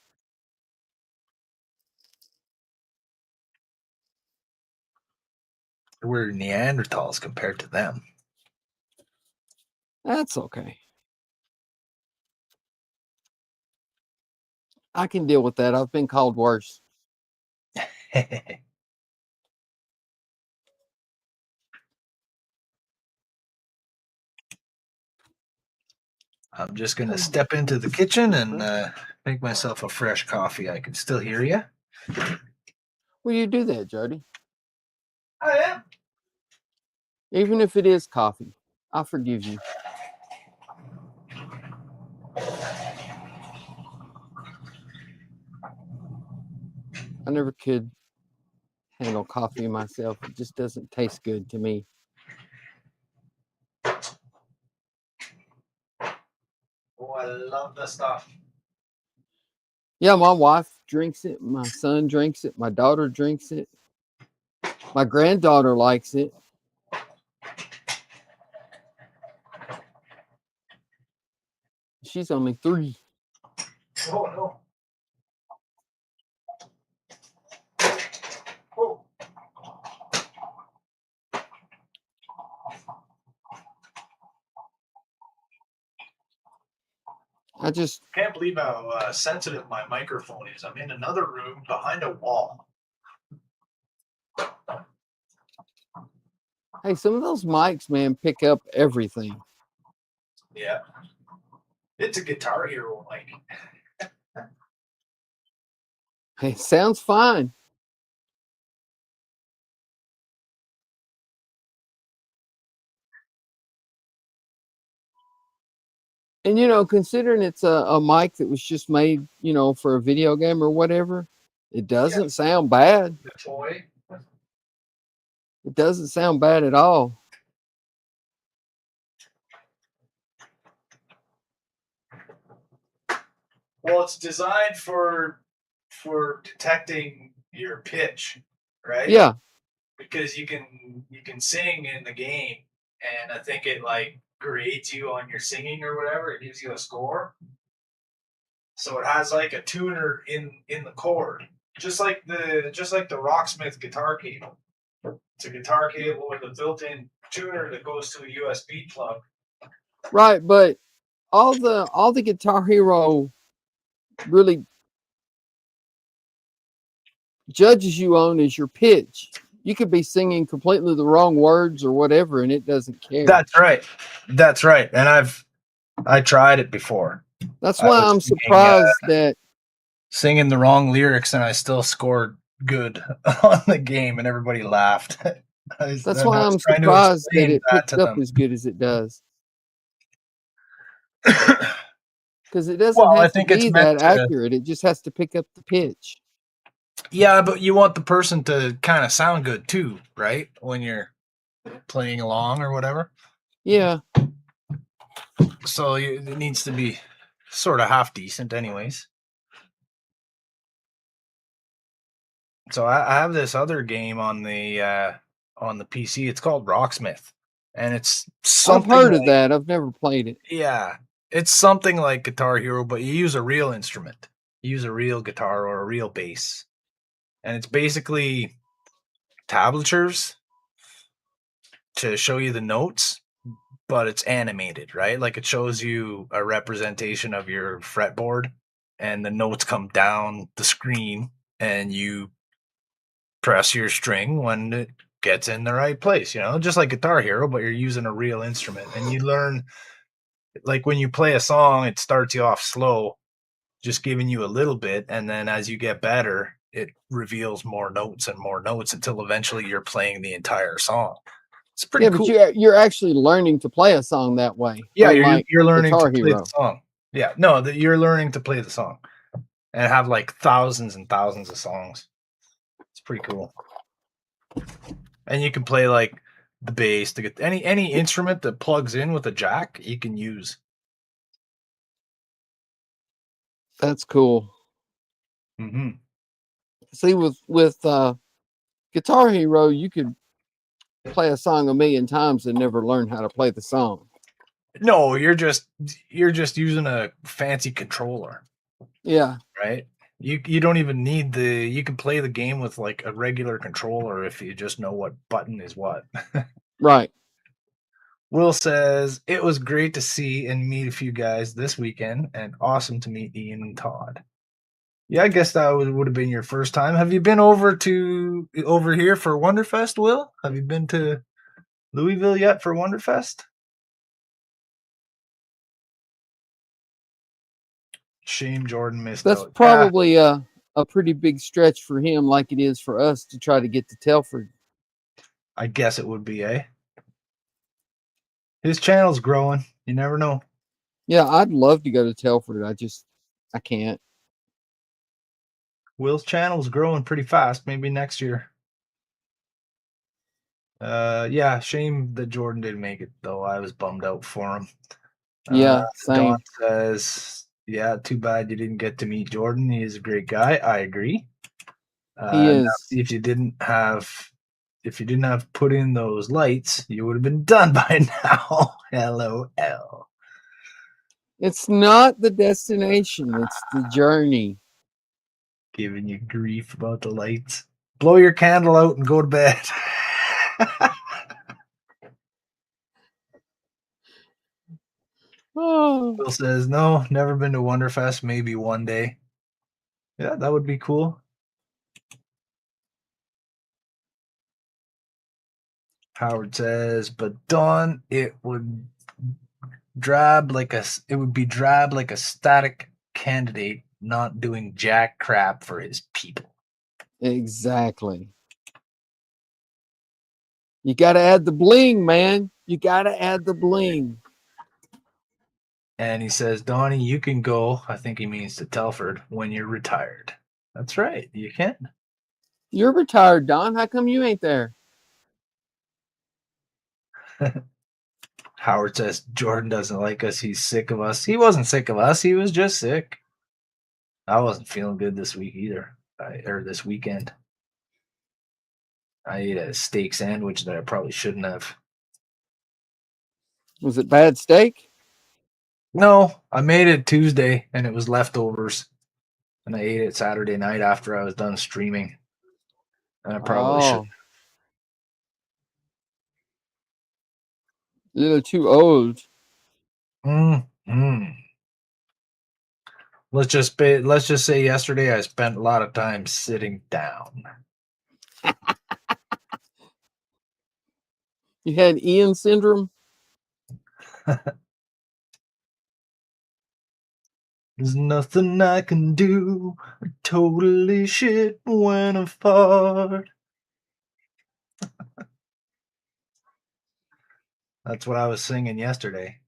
We're Neanderthals compared to them. That's okay. I can deal with that. I've been called worse. I'm just going to step into the kitchen and make myself a fresh coffee. I can still hear you. Will you do that, Jody? I am. Even if it is coffee, I forgive you. I never could handle coffee myself. It just doesn't taste good to me. Oh, I love the stuff. Yeah, my wife drinks it. My son drinks it. My daughter drinks it. My granddaughter likes it. She's only 3. Oh, no. Oh. I just can't believe how sensitive my microphone is. I'm in another room behind a wall. Hey, some of those mics, man, pick up everything. Yeah. It's a Guitar Hero mic. Hey, sounds fine. And, you know, considering it's a mic that was just made, you know, for a video game or whatever, it doesn't sound bad. The toy. It doesn't sound bad at all. Well, it's designed for detecting your pitch, right? Yeah. Because you can sing in the game, and I think it like grades you on your singing or whatever. It gives you a score. So it has like a tuner in the cord, just like the Rocksmith guitar cable. It's a guitar cable with a built-in tuner that goes to a USB plug. Right, but all the Guitar Hero really judges you on is your pitch. You could be singing completely the wrong words or whatever, and it doesn't care. That's right. That's right. And I tried it before. That's why I'm surprised that singing the wrong lyrics and I still scored good on the game and everybody laughed. That's why I'm surprised that it picks up as good as it does. Because it doesn't have to be that accurate. It just has to pick up the pitch. Yeah, but you want the person to kind of sound good too, right? When you're playing along or whatever. Yeah. So it needs to be sort of half decent anyways. So I have this other game on the PC. It's called Rocksmith. And it's something I've heard of that. I've never played it. Yeah. It's something like Guitar Hero, but you use a real instrument. You use a real guitar or a real bass. And it's basically tablatures to show you the notes, but it's animated, right? Like it shows you a representation of your fretboard, and the notes come down the screen, and you press your string when it gets in the right place, just like Guitar Hero, but you're using a real instrument. And you learn, like when you play a song, it starts you off slow, just giving you a little bit, and then as you get better, it reveals more notes and more notes until eventually you're playing the entire song. It's pretty cool. But you're actually learning to play a song that way. Yeah, unlike you're learning Guitar to play Hero. the song. Yeah, no, you're learning to play the song and have like thousands and thousands of songs. It's pretty cool. And you can play like the bass to get any instrument that plugs in with a jack, you can use. That's cool. Mm-hmm. See, with Guitar Hero, you could play a song a million times and never learn how to play the song. No, you're just using a fancy controller. Yeah. Right? You don't even need you can play the game with like a regular controller if you just know what button is what. Right. Will says, it was great to see and meet a few guys this weekend and awesome to meet Ian and Todd. Yeah, I guess that would have been your first time. Have you been over here for Wonderfest, Will? Have you been to Louisville yet for Wonderfest? Shame Jordan missed out. That's probably a pretty big stretch for him, like it is for us to try to get to Telford. I guess it would be, eh? His channel's growing. You never know. Yeah, I'd love to go to Telford. I can't. Will's channel's growing pretty fast. Maybe next year. Yeah, shame that Jordan didn't make it, though. I was bummed out for him. Yeah, same. Don says, yeah, too bad you didn't get to meet Jordan. He is a great guy. I agree. He is. Now, if you didn't have put in those lights, you would have been done by now. LOL. It's not the destination, it's the journey. Giving you grief about the lights. Blow your candle out and go to bed. Oh. Bill says, no, never been to Wonderfest. Maybe one day. Yeah, that would be cool. Howard says, but Dawn, it would be drab like a static candidate not doing jack crap for his people. Exactly. You got to add the bling, man. You got to add the bling. And he says, Donnie, you can go. I think he means to Telford when you're retired. That's right. You can. You're retired, Don. How come you ain't there? Howard says, Jordan doesn't like us. He's sick of us. He wasn't sick of us. He was just sick. I wasn't feeling good this week either, or this weekend. I ate a steak sandwich that I probably shouldn't have. Was it bad steak? No, I made it Tuesday and it was leftovers. And I ate it Saturday night after I was done streaming. And I probably should. A little too old. Mm-hmm. Let's just say yesterday I spent a lot of time sitting down. You had Ian syndrome? There's nothing I can do. Totally shit when I fart. That's what I was singing yesterday.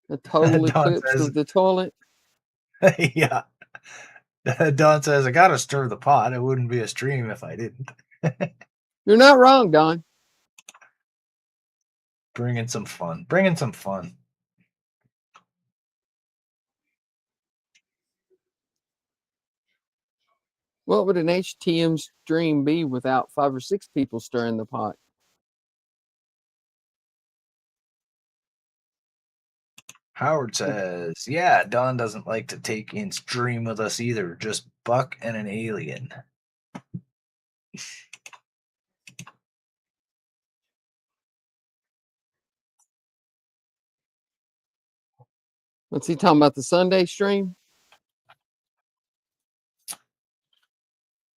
A total eclipse of the toilet? Yeah. Don says, I got to stir the pot. It wouldn't be a stream if I didn't. You're not wrong, Don. Bringing some fun. What would an HTM stream be without 5 or 6 people stirring the pot? Howard says, yeah, Don doesn't like to take in stream with us either. Just Buck and an alien. What's he talking about? The Sunday stream?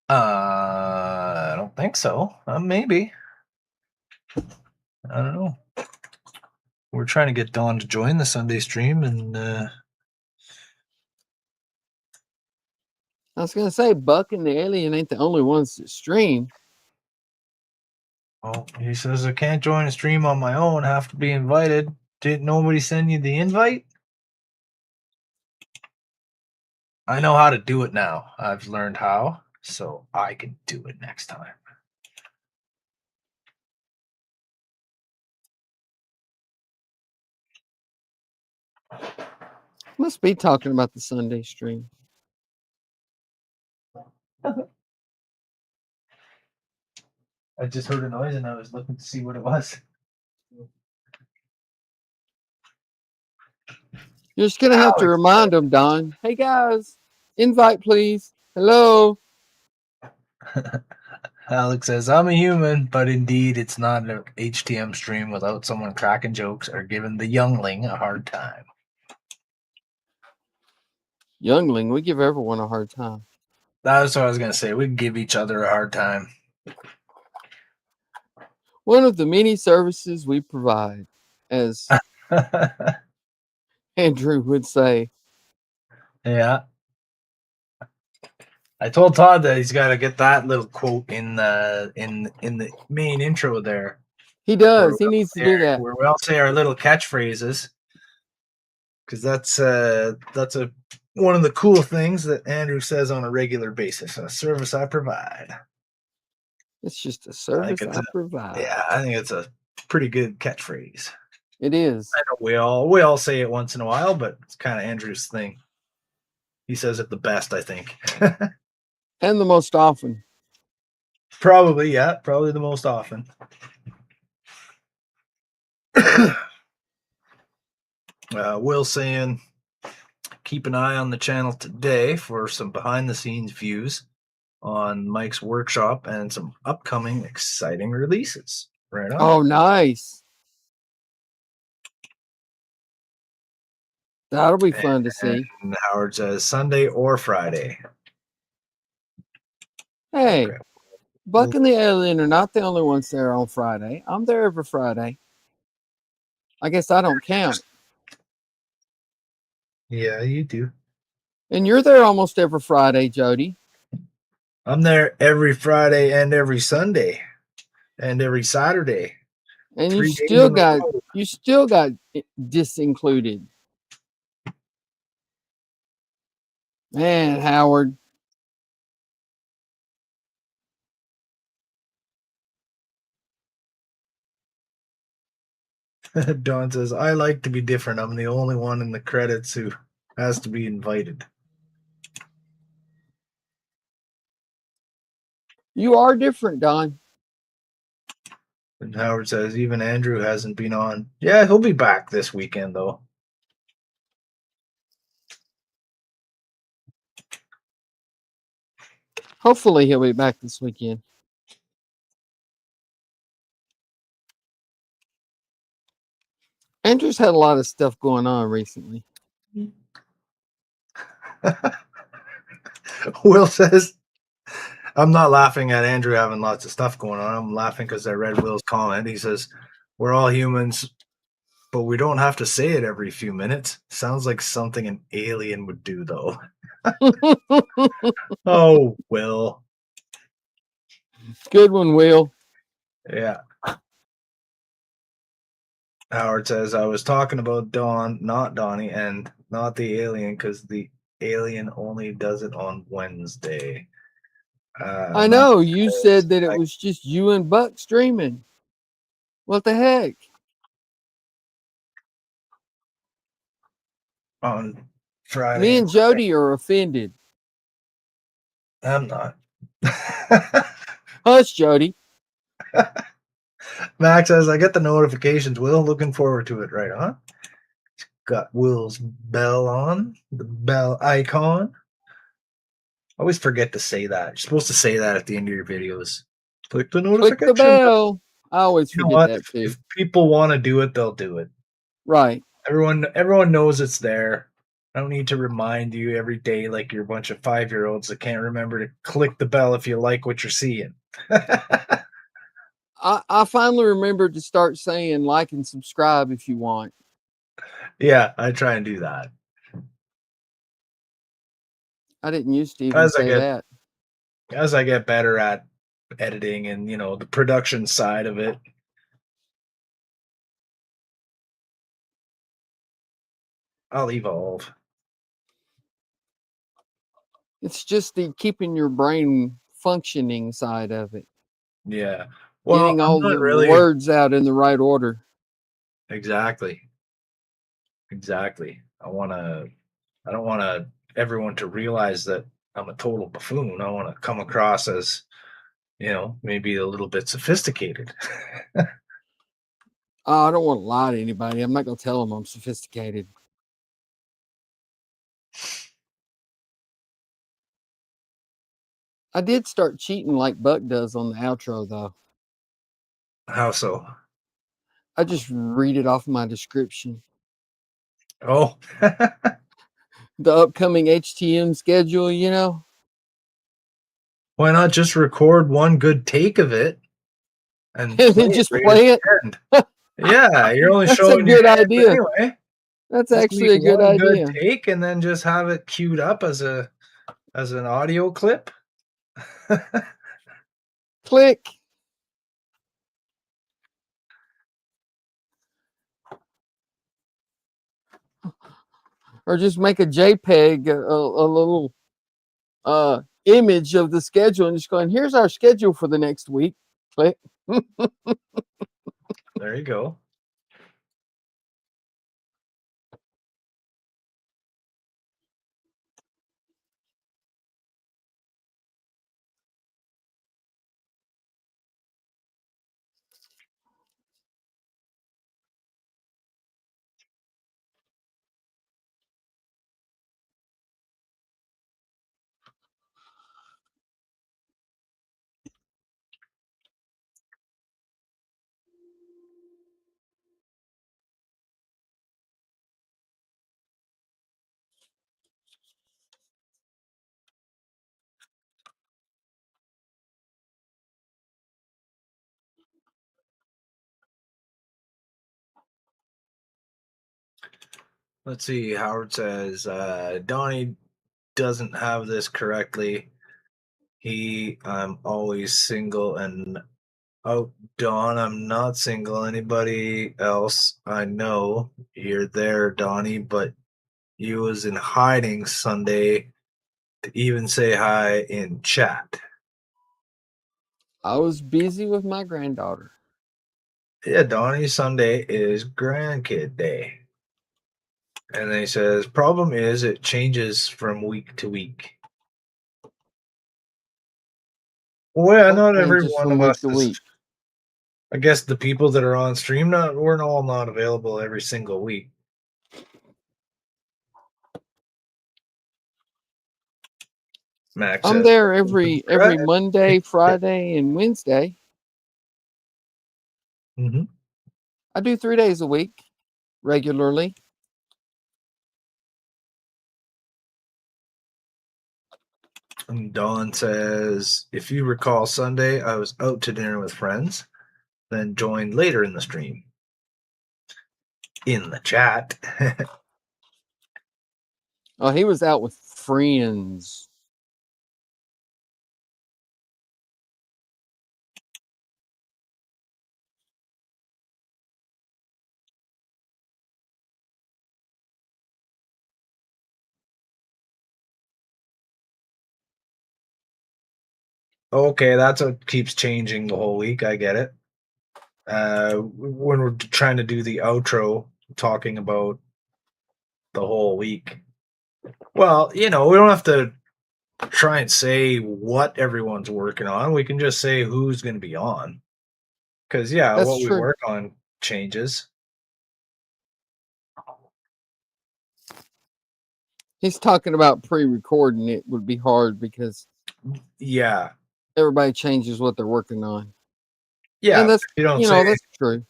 I don't think so. Maybe. I don't know. We're trying to get Dawn to join the Sunday stream, and I was gonna say Buck and the alien ain't the only ones that stream. Oh, he says I can't join a stream on my own. Have to be invited. Didn't nobody send you the invite? I know how to do it now. I've learned how, so I can do it next time. Must be talking about the Sunday stream. I just heard a noise and I was looking to see what it was. You're just gonna have to remind them, Don. Hey guys, invite please. Hello. Alex says, I'm a human, but indeed it's not an HTM stream without someone cracking jokes or giving the youngling a hard time. Youngling, we give everyone a hard time. That's what I was going to say. We give each other a hard time. One of the many services we provide, as Andrew would say. Yeah. I told Todd that he's got to get that little quote in the main intro there. He does. He needs to do that. Where we all say our little catchphrases, because that's one of the cool things that Andrew says on a regular basis. A service I provide. It's just a service I provide. Yeah, I think it's a pretty good catchphrase. It is. I know we all say it once in a while, but it's kind of Andrew's thing. He says it the best, I think. And the most often. Probably the most often. Will saying, keep an eye on the channel today for some behind-the-scenes views on Mike's workshop and some upcoming exciting releases. Right on. Oh, nice. That'll be fun to see. And Howard says Sunday or Friday. Hey, okay. Buck and the alien are not the only ones there on Friday. I'm there every Friday. I guess I don't count. Yeah, you do. And you're there almost every Friday, Jody. I'm there every Friday and every Sunday and every Saturday. And you still got disincluded. Man, Howard. Don says, I like to be different. I'm the only one in the credits who has to be invited. You are different, Don. And Howard says, even Andrew hasn't been on. Yeah, he'll be back this weekend, though. Hopefully he'll be back this weekend. Andrew's had a lot of stuff going on recently. Will says, I'm not laughing at Andrew having lots of stuff going on. I'm laughing because I read Will's comment. He says, we're all humans, but we don't have to say it every few minutes. Sounds like something an alien would do, though. Oh, Will. Good one, Will. Yeah. Howard says, I was talking about Dawn, not Donnie, and not the alien, because the alien only does it on Wednesday. I know. You said that it was just you and Buck streaming. What the heck? On Friday. Me and Jody are offended. I'm not. Hush, Jody. Max says, I get the notifications, Will. Looking forward to it, right on. Got Will's bell on, the bell icon. I always forget to say that. You're supposed to say that at the end of your videos. Click the notification. Click the bell. I always forget that too. If people want to do it, they'll do it. Right. Everyone knows it's there. I don't need to remind you every day like you're a bunch of 5-year-olds that can't remember to click the bell if you like what you're seeing. I finally remembered to start saying like and subscribe if you want. Yeah, I try and do that. I didn't used to even say that. As I get better at editing and, the production side of it. I'll evolve. It's just the keeping your brain functioning side of it. Yeah. Well, getting all the really... words out in the right order. Exactly. I don't want everyone to realize that I'm a total buffoon. I want to come across as, maybe a little bit sophisticated. I don't want to lie to anybody. I'm not going to tell them I'm sophisticated. I did start cheating like Buck does on the outro, though. How so? I just read it off my description. Oh. The upcoming HTM schedule, Why not just record one good take of it and just play it? Yeah, you're only That's showing a good your idea. Anyway. That's just actually a good idea. Good take and then just have it queued up as an audio clip. Click. Or just make a JPEG, a little image of the schedule, and just going, here's our schedule for the next week. Click. There you go. Let's see. Howard says, Donnie doesn't have this correctly. I'm always single and Don, I'm not single. Anybody else I know, you're there, Donnie, but you was in hiding Sunday to even say hi in chat. I was busy with my granddaughter. Yeah, Donnie, Sunday is grandkid day. And then he says, problem is it changes from week to week. Well, yeah, not every one of us is. I guess the people that are on stream, we're all not available every single week. Max I'm says, there every Monday, Friday, and Wednesday. Mm-hmm. I do 3 days a week regularly. And Dawn says, if you recall Sunday, I was out to dinner with friends, then joined later in the stream. In the chat. Oh, he was out with friends. Okay, that's what keeps changing the whole week. I get it. When we're trying to do the outro, talking about the whole week. Well, we don't have to try and say what everyone's working on. We can just say who's going to be on. Because, what we work on changes. He's talking about pre-recording. It would be hard because everybody changes what they're working on. Yeah, and that's that's true.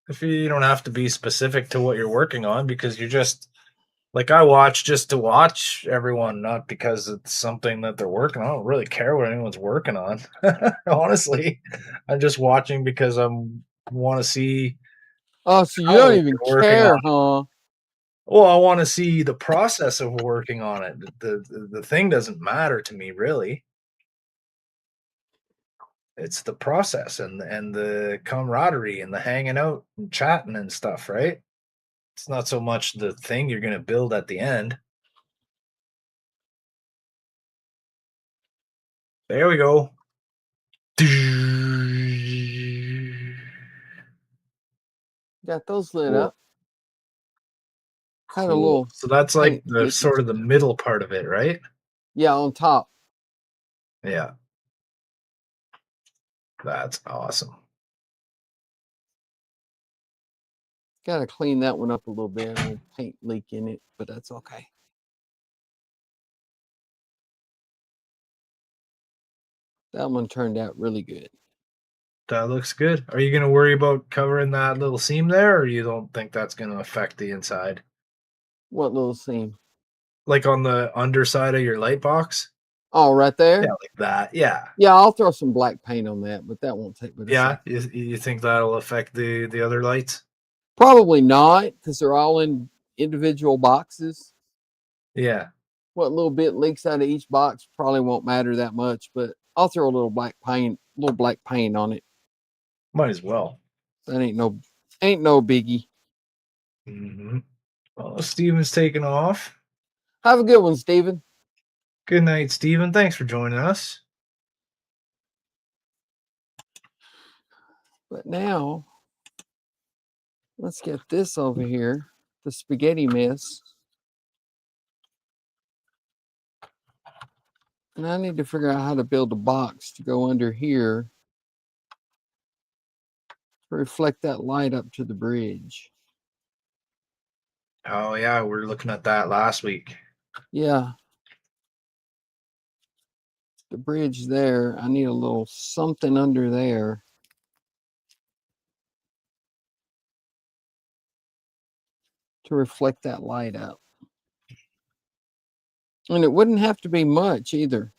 If you don't have to be specific to what you're working on, because you're just like, I watch just to watch everyone, not because it's something that they're working on. I don't really care what anyone's working on. Honestly, I'm just watching because I'm want to see Oh, so you how don't they're even working on care, it. huh? Well, I want to see the process of working on it. The thing doesn't matter to me really. It's the process and the camaraderie and the hanging out and chatting and stuff, right? It's not so much the thing you're going to build at the end. There we go. Got those lit Cool. up. Had a Cool. little So that's like paint the sticky. sort of the middle part of it, right? Yeah, on top. Yeah. That's awesome. Got to clean that one up a little bit. A little paint leak in it, but that's okay. That one turned out really good. That looks good. Are you going to worry about covering that little seam there, or you don't think that's going to affect the inside? What little seam? Like on the underside of your light box? Oh, right there? Yeah, like that. Yeah. Yeah, I'll throw some black paint on that, but that won't take but a Yeah. second. You think that'll affect the other lights? Probably not, because they're all in individual boxes. Yeah. What little bit leaks out of each box probably won't matter that much, but I'll throw a little black paint on it. Might as well. That ain't no biggie. Mm-hmm. Well, Steven's taking off. Have a good one, Steven. Good night, Steven. Thanks for joining us. But now, let's get this over here, the spaghetti mess. And I need to figure out how to build a box to go under here to reflect that light up to the bridge. Oh, yeah. We were looking at that last week. Yeah. The bridge there, I need a little something under there. To reflect that light up. And it wouldn't have to be much either.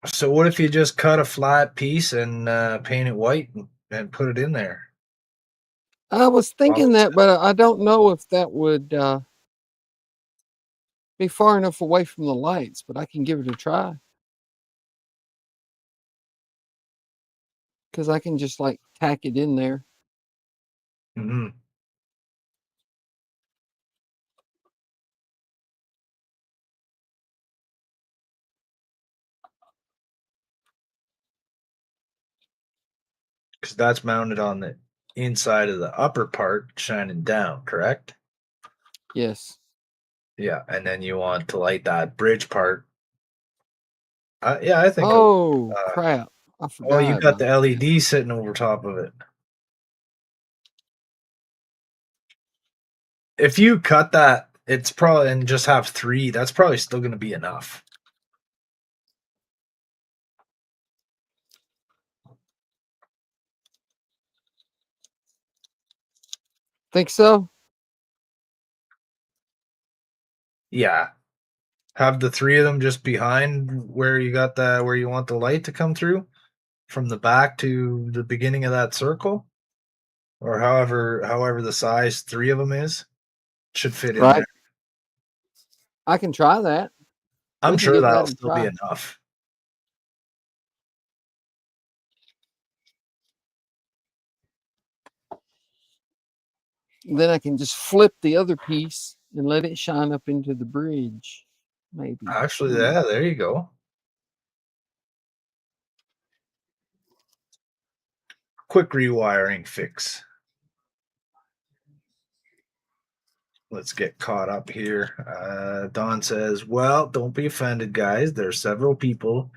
So what if you just cut a flat piece and paint it white and put it in there? I was thinking that, but I don't know if that would be far enough away from the lights, but I can give it a try. Because I can just like tack it in there. Mm-hmm. Because that's mounted on the inside of the upper part, shining down, correct? Yes. Yeah, and then you want to light that bridge part. Yeah, I think. Oh, crap. I Well, you forgot got about the that. LED sitting over top of it. If you cut that, it's probably and just have 3. That's probably still going to be enough. Think so? Yeah, have the 3 of them just behind where you got where you want the light to come through, from the back to the beginning of that circle, or however the size 3 of them is, should fit in Right. there. I can try that. I'm We can sure give that'll that a still be try. enough. Then I can just flip the other piece and let it shine up into the bridge. Maybe. Actually, yeah, there you go. Quick rewiring fix. Let's get caught up here. Don says, well, don't be offended, guys. There are several people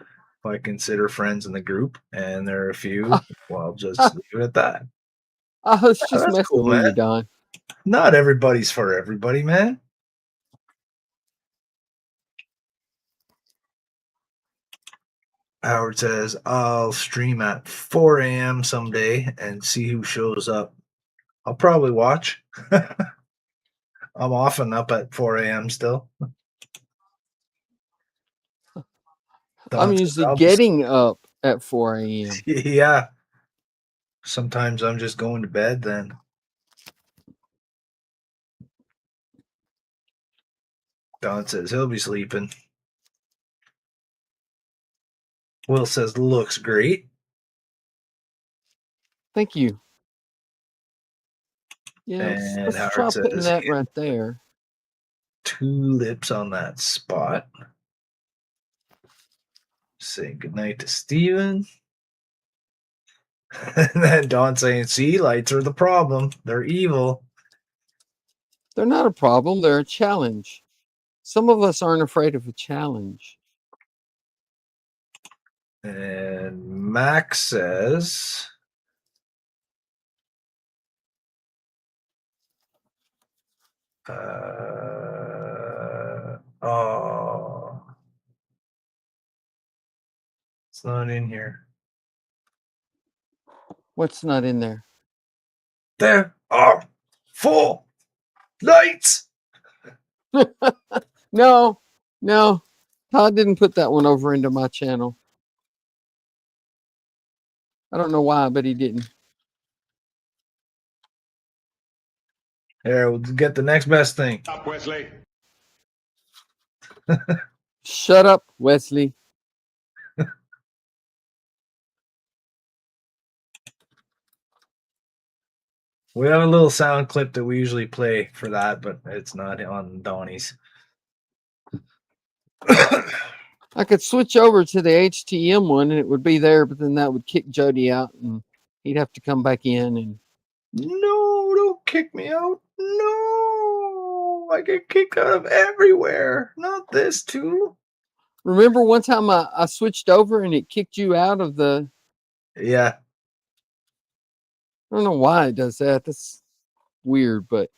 who I consider friends in the group, and there are a few. Well, just leave it at that. I was Oh, just that's messing cool, with man. you, Don. Not everybody's for everybody, man. Howard says, I'll stream at 4 a.m. someday and see who shows up. I'll probably watch. I'm often up at 4 a.m. still. I'm usually getting up at 4 a.m. Yeah. Sometimes I'm just going to bed then. Don says he'll be sleeping. Will says looks great. Thank you. Yeah, let's try putting that right there. 2 lips on that spot. Say goodnight to Steven. And then Don saying, see, lights are the problem. They're evil. They're not a problem. They're a challenge. Some of us aren't afraid of a challenge. And Max says... oh, it's not in here. What's not in there? There are 4 lights. No. Todd didn't put that one over into my channel. I don't know why, but he didn't. Here, we'll get the next best thing. Up, Wesley. Shut up, Wesley. We have a little sound clip that we usually play for that, but it's not on Donnie's. I could switch over to the HTM one and it would be there, but then that would kick Jody out and he'd have to come back in. And no, don't kick me out. No, I get kicked out of everywhere. Not this too. Remember one time I switched over and it kicked you out of the... Yeah. I don't know why it does that. That's weird, but...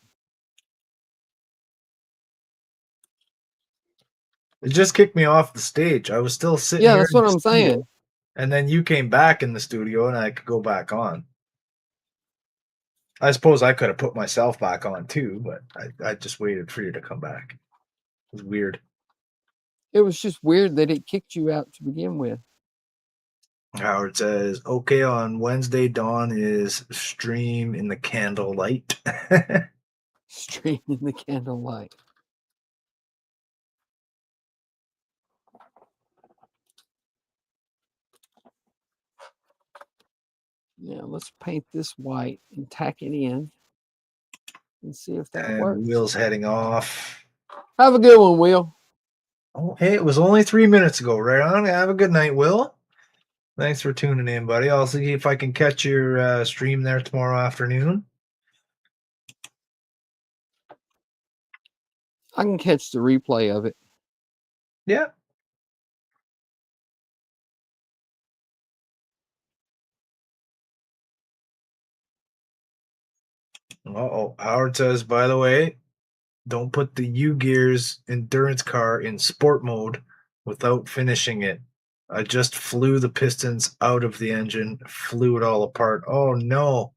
It just kicked me off the stage. I was still sitting yeah, here. That's what I'm saying. And then you came back in the studio and I could go back on. I suppose I could have put myself back on too, but I just waited for you to come back. It was weird. It was just weird that it kicked you out to begin with. Howard says, okay, on Wednesday, Dawn is stream in the candlelight. Stream in the candlelight. Now let's paint this white and tack it in and see if that works. Will's heading off. Have a good one, Will. Oh, hey, it was only 3 minutes ago. Right on. Have a good night, Will. Thanks for tuning in, buddy. I'll see if I can catch your stream there tomorrow afternoon. I can catch the replay of it. Yeah. Uh-oh. Howard says, by the way, don't put the U-Gears endurance car in sport mode without finishing it. I just flew the pistons out of the engine, flew it all apart. Oh, no.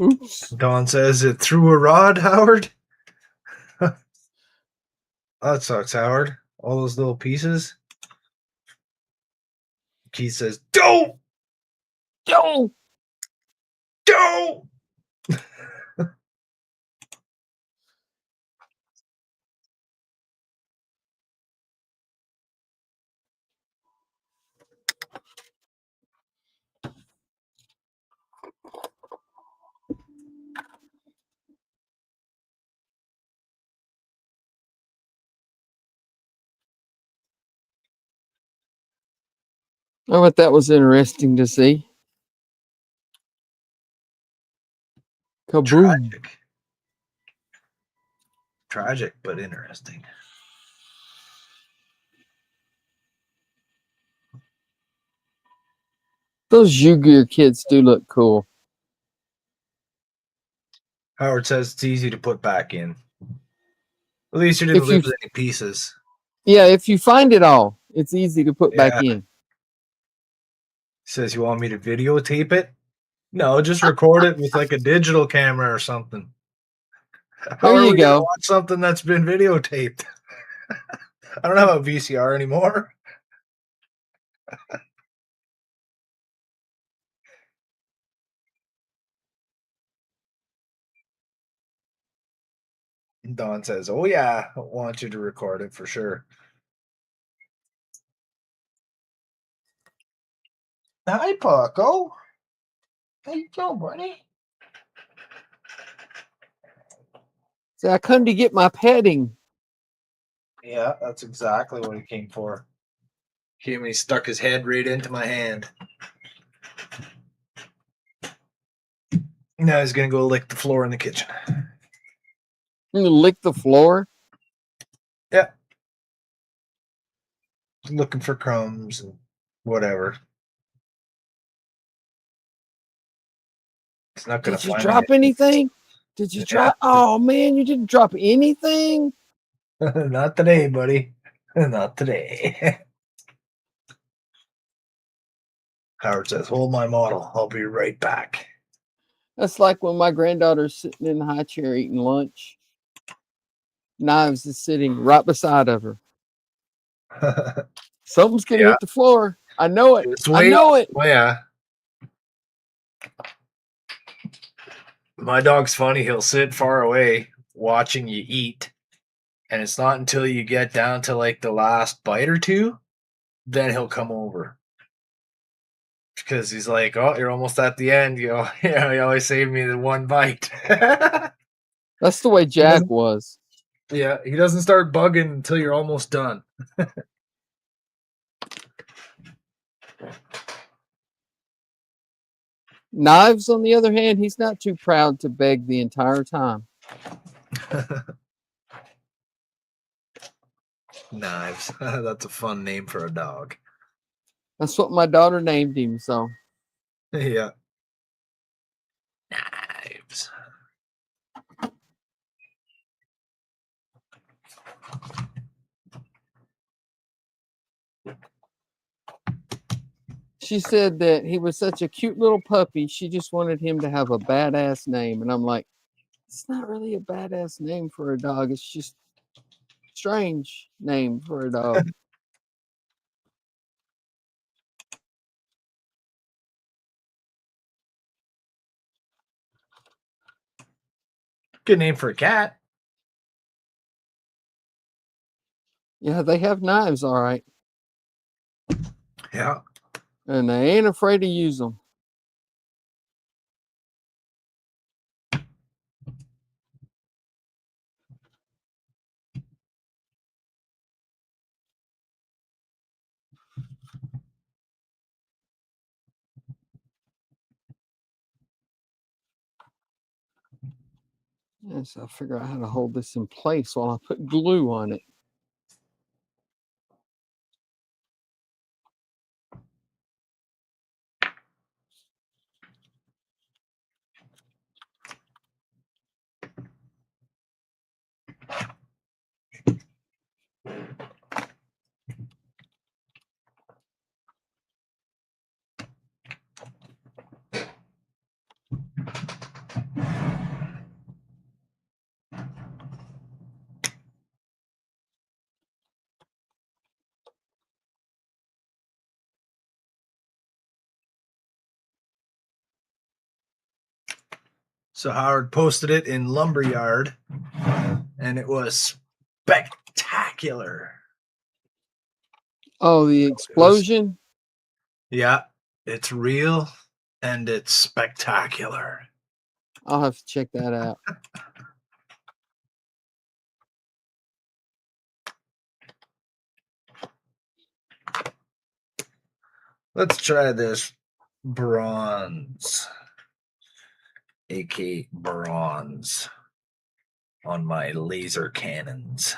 Oops. Don says it threw a rod, Howard. That sucks, Howard. All those little pieces. Keith says, don't! Don't! Don't! I bet that was interesting to see. Kaboom. Tragic, but interesting. Those U-Gear kids do look cool. Howard says it's easy to put back in. At least you didn't lose any pieces. Yeah, if you find it all, it's easy to put back in. Says you want me to videotape it? No, just record it with like a digital camera or something. How There are you we gonna go. watch something that's been videotaped? I don't have a VCR anymore. Don says, "Oh yeah, I want you to record it for sure." Hi, Paco. How you doing, buddy? So I come to get my petting. Yeah, that's exactly what he came for. He stuck his head right into my hand. Now he's gonna go lick the floor in the kitchen. I'm gonna lick the floor. Yeah. Looking for crumbs and whatever. It's not gonna Did you find drop anything? Did you drop? Oh man, you didn't drop anything. Not today, buddy. Not today. Howard says, "Hold my model. I'll be right back." That's like when my granddaughter's sitting in the high chair eating lunch. Knives is sitting right beside of her. Something's gonna hit the floor. I know it. Just I wait. know it. Oh yeah. My dog's funny. He'll sit far away watching you eat, and it's not until you get down to like the last bite or two, then he'll come over. Because he's like, "Oh, you're almost at the end." You know, yeah, he always saved me the one bite. That's the way Jack was. Yeah, he doesn't start bugging until you're almost done. Knives, on the other hand, he's not too proud to beg the entire time. Knives. That's a fun name for a dog. That's what my daughter named him. So Yeah. Knives. she said that he was such a cute little puppy. She just wanted him to have a badass name. And I'm like, it's not really a badass name for a dog. It's just a strange name for a dog. Good name for a cat. Yeah, they have knives, all right. Yeah. And they ain't afraid to use them. Yes, I'll figure out how to hold this in place while I put glue on it. So Howard posted it in Lumberyard, and it was spectacular. Oh, the explosion? Yeah, it's real and it's spectacular. I'll have to check that out. Let's try this bronze, aka bronze, on my laser cannons.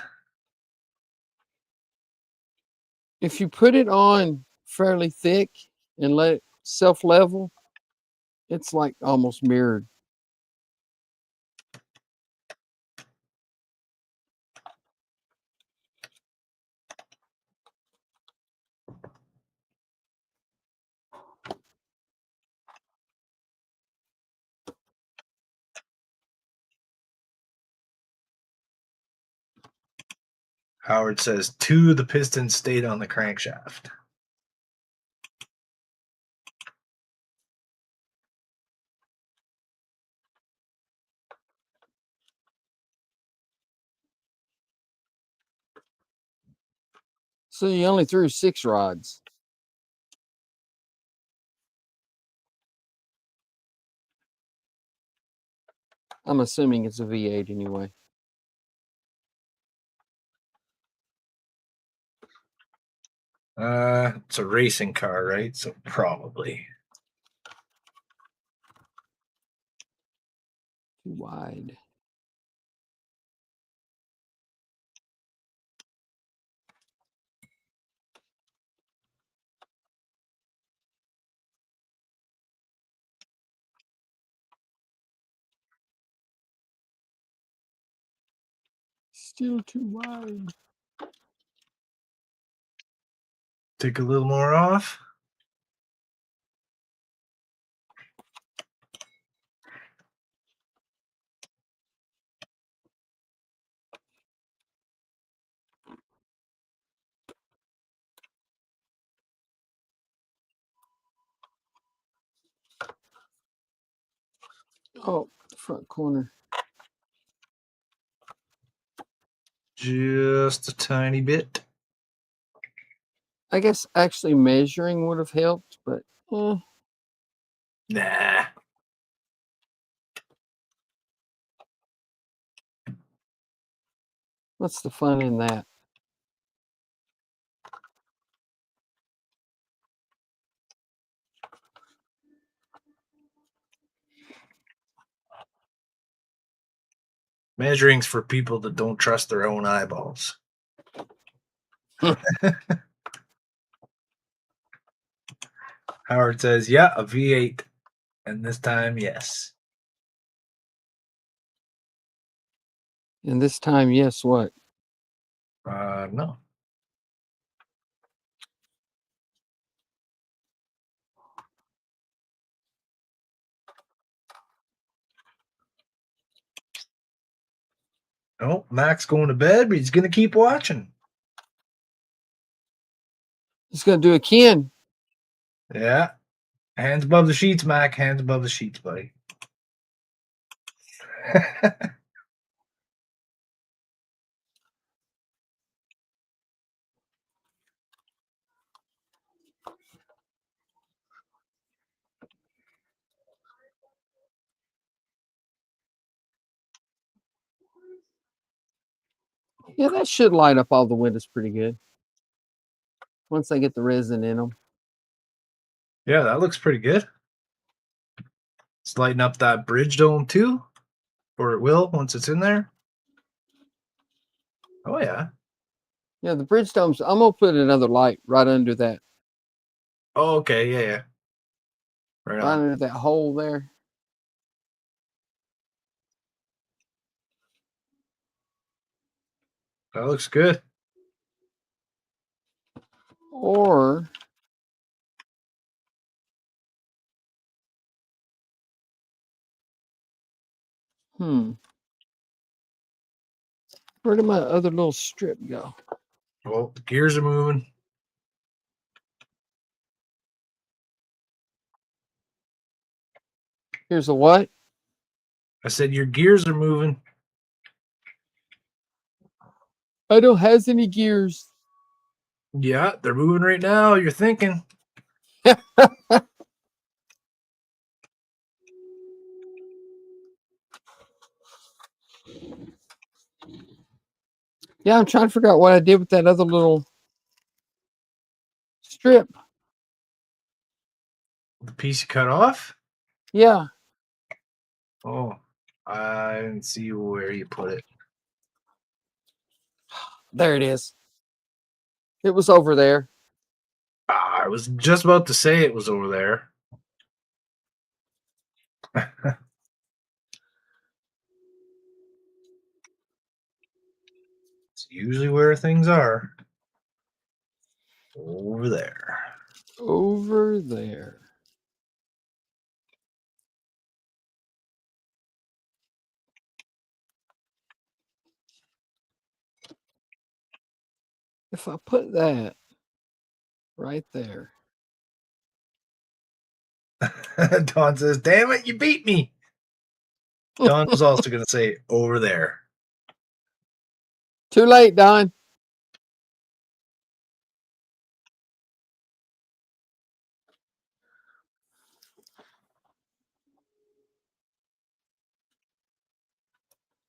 If you put it on fairly thick and let it self-level, it's like almost mirrored. Howard says 2 of the pistons stayed on the crankshaft. So you only threw 6 rods. I'm assuming it's a V8 anyway. It's a racing car, right? So probably. Too wide. Still too wide. Take a little more off. Oh, front corner. Just a tiny bit. I guess actually measuring would have helped, but Nah. what's the fun in that? Measuring's for people that don't trust their own eyeballs. Howard says, yeah, a V8. And this time, yes. And this time, yes, what? No. Oh, Mac's going to bed, but he's going to keep watching. He's going to do a Ken. Yeah. Hands above the sheets, Mac. Hands above the sheets, buddy. Yeah, that should light up all the windows pretty good. Once I get the resin in them. Yeah, that looks pretty good. It's lighting up that bridge dome too. Or it will once it's in there. Oh, yeah. Yeah, the bridge domes, I'm going to put another light right under that. Oh, okay. Yeah, yeah. Right on. Under that hole there. That looks good. Or where did my other little strip go? Well, the gears are moving. Here's a what? I said your gears are moving. I don't has any gears. Yeah, they're moving right now. You're thinking. Yeah, I'm trying to figure out what I did with that other little strip. The piece you cut off? Yeah. Oh, I didn't see where you put it. There it is. It was over there. I was just about to say it was over there. It's usually where things are. Over there. Over there. If I put that right there. Don says, damn it, you beat me. Don was also going to say, over there. Too late, Don.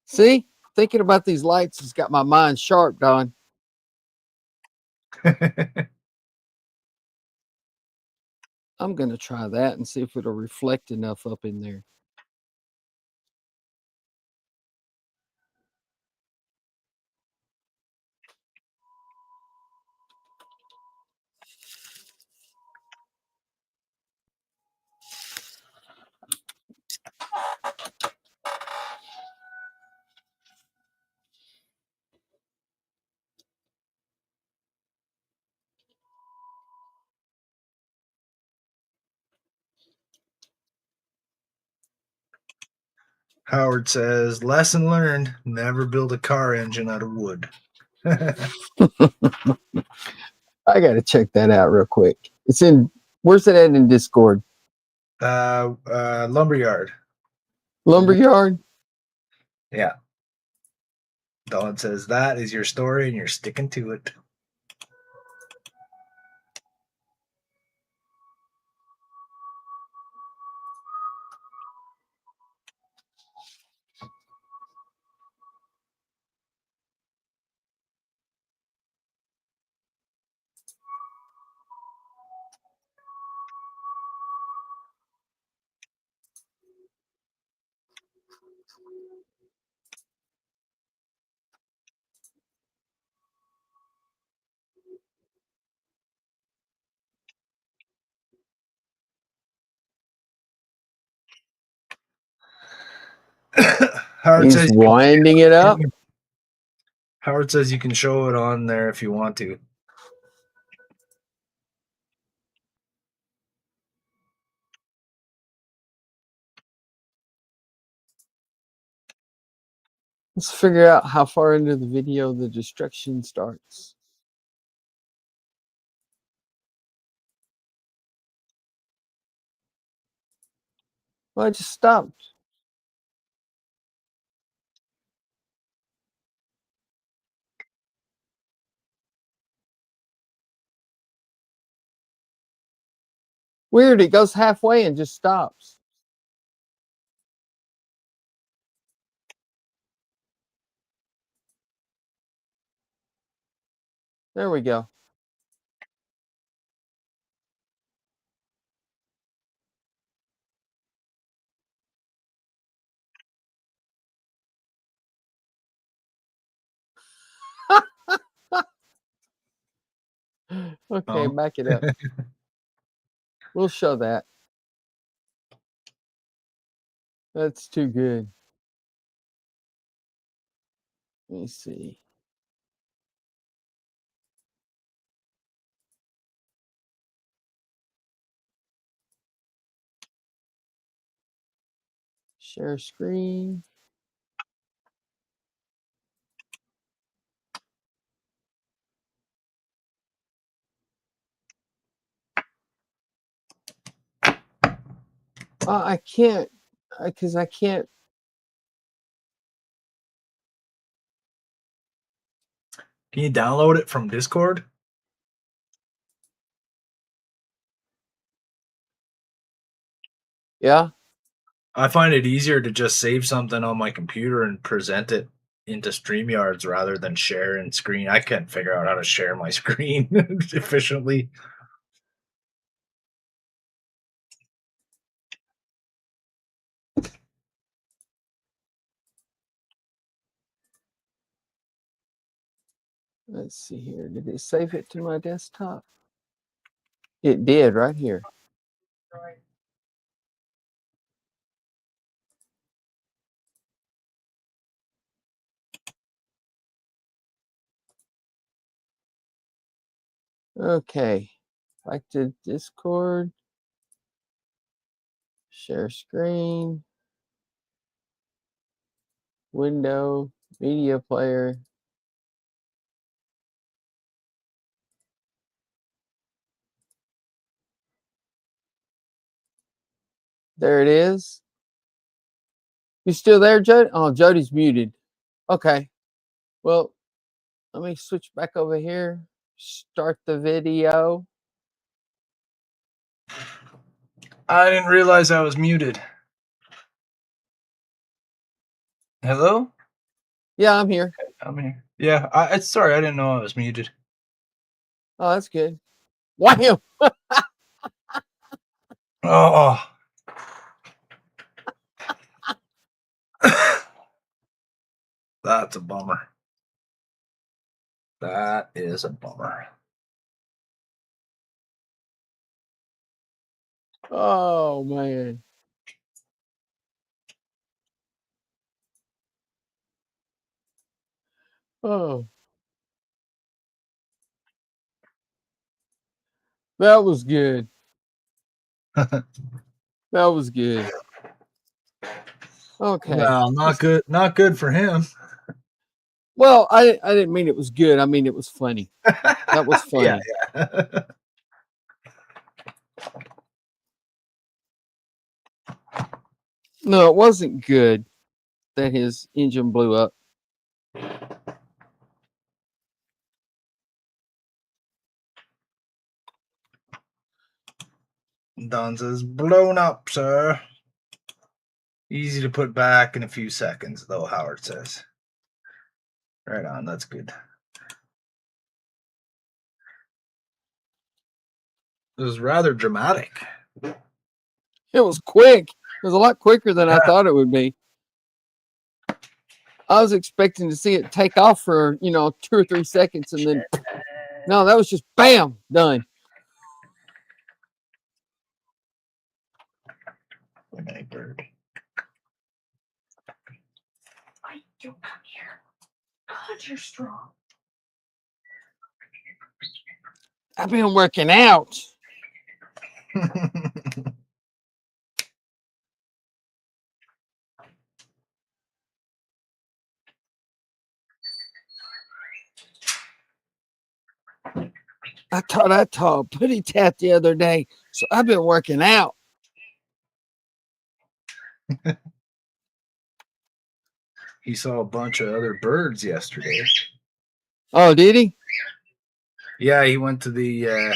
See, thinking about these lights has got my mind sharp, Don. I'm going to try that and see if it'll reflect enough up in there. Howard says, lesson learned, never build a car engine out of wood. I got to check that out real quick. It's in, where's it at in Discord? Lumberyard. Lumberyard? Yeah. Don says, that is your story and you're sticking to it. Howard He's says winding it up. Howard says you can show it on there if you want to. Let's figure out how far into the video the destruction starts. Well, I just stopped. Weird, it goes halfway and just stops. There we go. Okay, back it up. We'll show that. That's too good. Let me see. Share screen. I can't, because I can't. Can you download it from Discord? Yeah. I find it easier to just save something on my computer and present it into StreamYards rather than share in screen. I can't figure out how to share my screen efficiently. Let's see here. Did it save it to my desktop? It did right here. Okay. Back to Discord. Share screen. Window. Media player. There it is. You still there, Jody? Oh, Jody's muted. Okay. Well, let me switch back over here. Start the video. I didn't realize I was muted. Hello? Yeah, I'm here. Okay, I'm here. Yeah, sorry, I didn't know I was muted. Oh, that's good. Wham! Oh. That's a bummer. That is a bummer. Oh, man. Oh. That was good. That was good. Okay. Well, not good. Not good for him. Well, I didn't mean it was good. I mean it was funny. That was funny. Yeah. No, it wasn't good that his engine blew up. Don says, blown up, sir. Easy to put back in a few seconds, though, Howard says. Right on, that's good. It was rather dramatic. It was quick. It was a lot quicker than I thought it would be. I was expecting to see it take off for, 2 or 3 seconds and then, no, that was just bam, done. Hey, bird. Why don't come here? God, you're strong. I've been working out. I taught putty tap the other day, so I've been working out. He saw a bunch of other birds yesterday. Oh, did he? Yeah, he went to the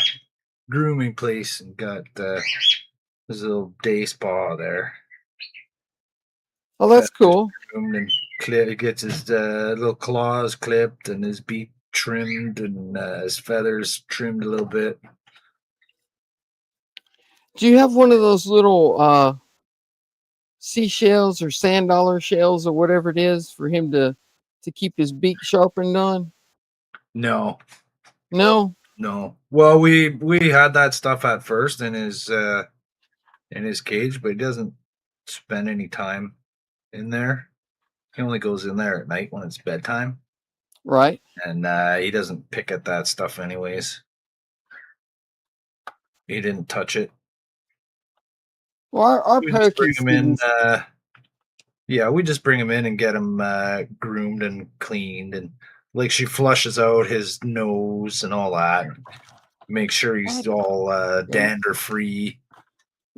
grooming place and got his little day spa there. Oh, that's cool. And he gets his little claws clipped and his beak trimmed and his feathers trimmed a little bit. Do you have one of those little seashells or sand dollar shells or whatever it is for him to keep his beak sharpened on? No. No. Well, we had that stuff at first in his cage, but he doesn't spend any time in there. He only goes in there at night when it's bedtime. Right. And he doesn't pick at that stuff anyways. He didn't touch it. Well, our We just bring parakeets him in. didn't. Yeah, we just bring him in and get him groomed and cleaned, and like she flushes out his nose and all that. Make sure he's all dander free.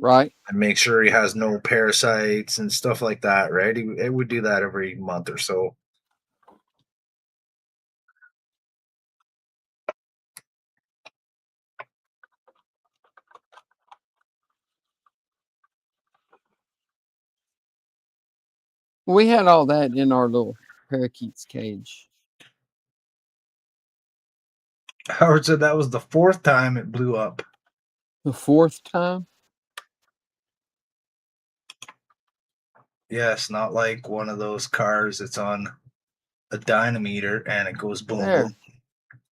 Right. And make sure he has no parasites and stuff like that. Right? It would do that every month or so. We had all that in our little parakeet's cage. Howard said that was the 4th time it blew up. The 4th time? Yes, not like one of those cars that's on a dynameter and it goes boom, There. boom.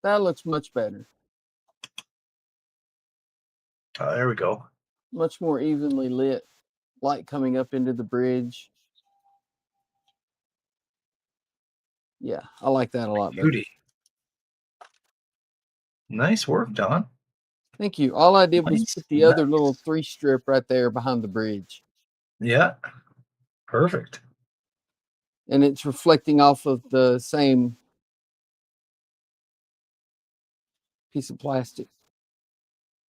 That looks much better. There we go. Much more evenly lit. Light coming up into the bridge. Yeah, I like that a lot better. Beauty. Nice work, Don. Thank you. All I did was Nice. put the other little 3-strip right there behind the bridge. Yeah. Perfect. And it's reflecting off of the same piece of plastic.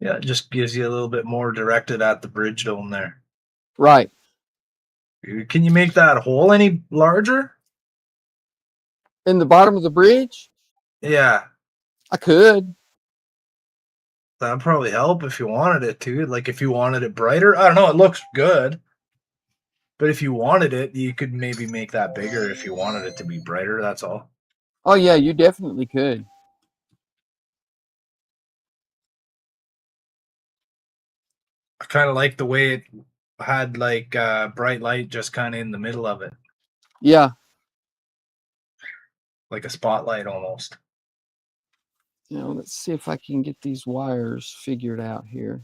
Yeah, it just gives you a little bit more directed at the bridge dome there. Right. Can you make that hole any larger? In the bottom of the bridge? Yeah. I could. That'd probably help if you wanted it to. Like if you wanted it brighter. I don't know, it looks good. But if you wanted it, you could maybe make that bigger if you wanted it to be brighter, that's all. Oh yeah, you definitely could. I kind of like the way it had like bright light just kind of in the middle of it. Yeah. Like a spotlight almost. Now let's see if I can get these wires figured out here.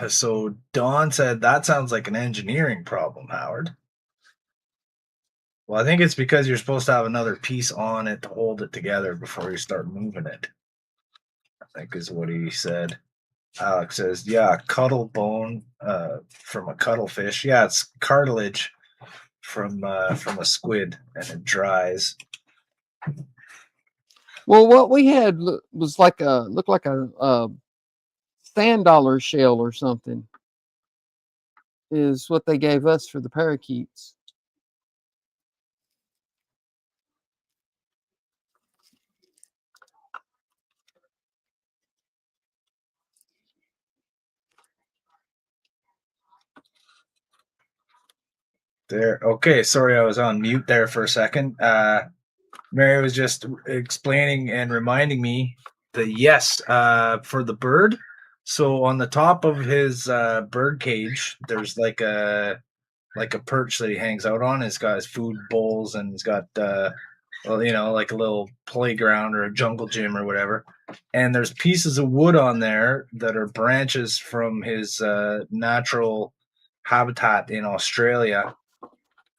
So Don said that sounds like an engineering problem, Howard. Well, I think it's because you're supposed to have another piece on it to hold it together before you start moving it. I think is what he said. Alex says, yeah, cuttle bone from a cuttlefish. Yeah, it's cartilage from a squid, and it dries. Well, what we had was looked like a sand dollar shell or something. Is what they gave us for the parakeets. There. Okay, sorry, I was on mute there for a second. Mary was just explaining and reminding me that yes, for the bird. So on the top of his bird cage, there's like a perch that he hangs out on. He's got his food bowls and he's got well, you know, like a little playground or a jungle gym or whatever. And there's pieces of wood on there that are branches from his natural habitat in Australia.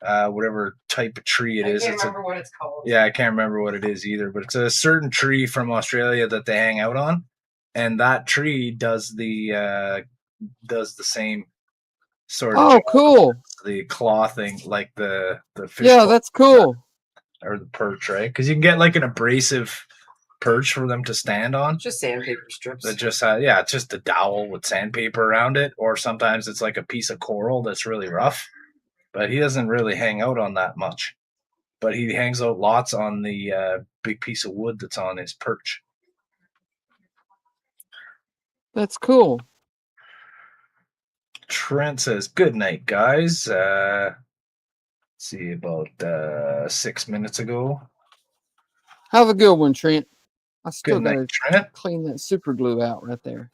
Whatever type of tree it is. I can't remember what it's called. Yeah, I can't remember what it is either, but it's a certain tree from Australia that they hang out on, and that tree does the same sort of Oh, job, cool. the clothing, like the fish. Yeah, that's cool. Or the perch, right? Because you can get like an abrasive perch for them to stand on. Just sandpaper strips. That just yeah, it's just a dowel with sandpaper around it, or sometimes it's like a piece of coral that's really rough. But he doesn't really hang out on that much. But he hangs out lots on the big piece of wood that's on his perch. That's cool. Trent says, good night, guys. See, about 6 minutes ago. Have a good one, Trent. I still Good night, gotta Trent. clean that super glue out right there.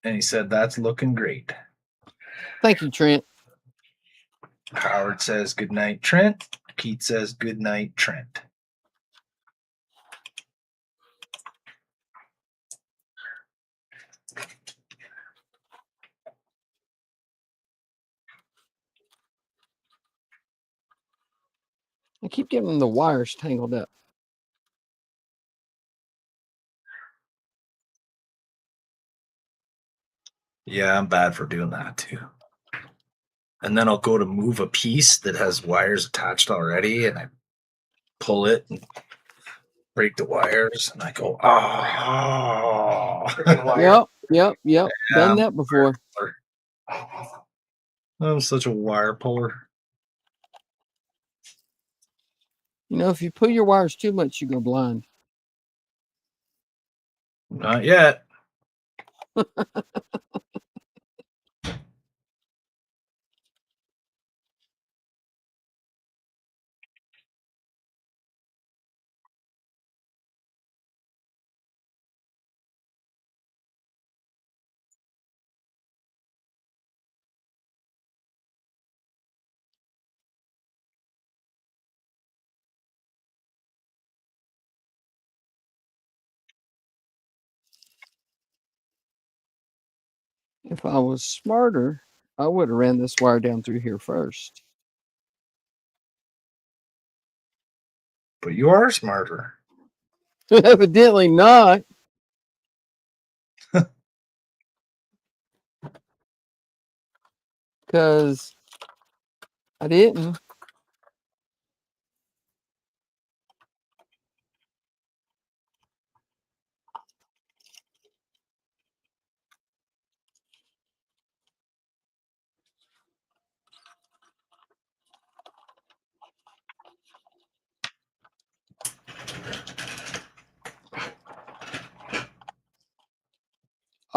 And he said, that's looking great. Thank you, Trent. Howard says, good night, Trent. Keith says, good night, Trent. I keep getting the wires tangled up. Yeah, I'm bad for doing that too. And then I'll go to move a piece that has wires attached already, and I pull it and break the wires, and I go, oh. Yep. Done that before. I'm such a wire puller. You know, if you pull your wires too much, you go blind. Not yet. If I was smarter, I would have ran this wire down through here first. But you are smarter. Evidently not. Because I didn't.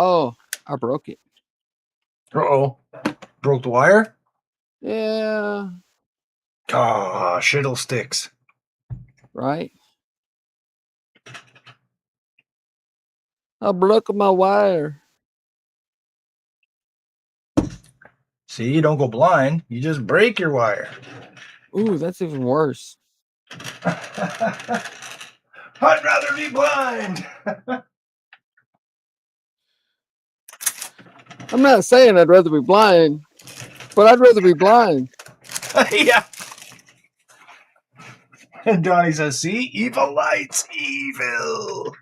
Oh, I broke it. Uh-oh. Broke the wire? Yeah. Ah, shittle sticks. Right. I broke my wire. See, you don't go blind. You just break your wire. Ooh, that's even worse. I'd rather be blind. I'm not saying I'd rather be blind, but I'd rather be blind. Yeah. And Donnie says, see, evil lights, evil.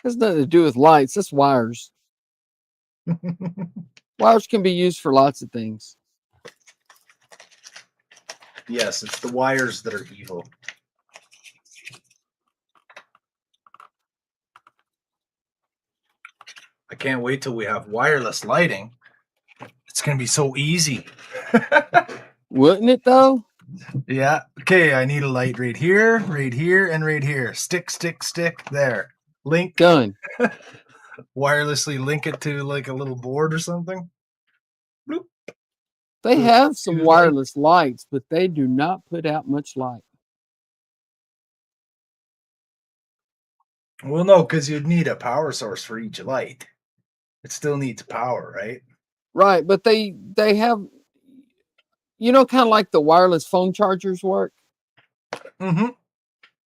Has nothing to do with lights. That's wires. Wires can be used for lots of things. Yes, it's the wires that are evil. I can't wait till we have wireless lighting. It's going to be so easy. Wouldn't it though? Yeah. Okay, I need a light right here, and right here. Stick, stick, stick. There. Link. Done. Wirelessly link it to like a little board or something. Bloop. They So have some use wireless lights, but they do not put out much light. Well, no, because you'd need a power source for each light. It still needs power, right? Right, but they have, you know, kind of like the wireless phone chargers work. Mm-hmm.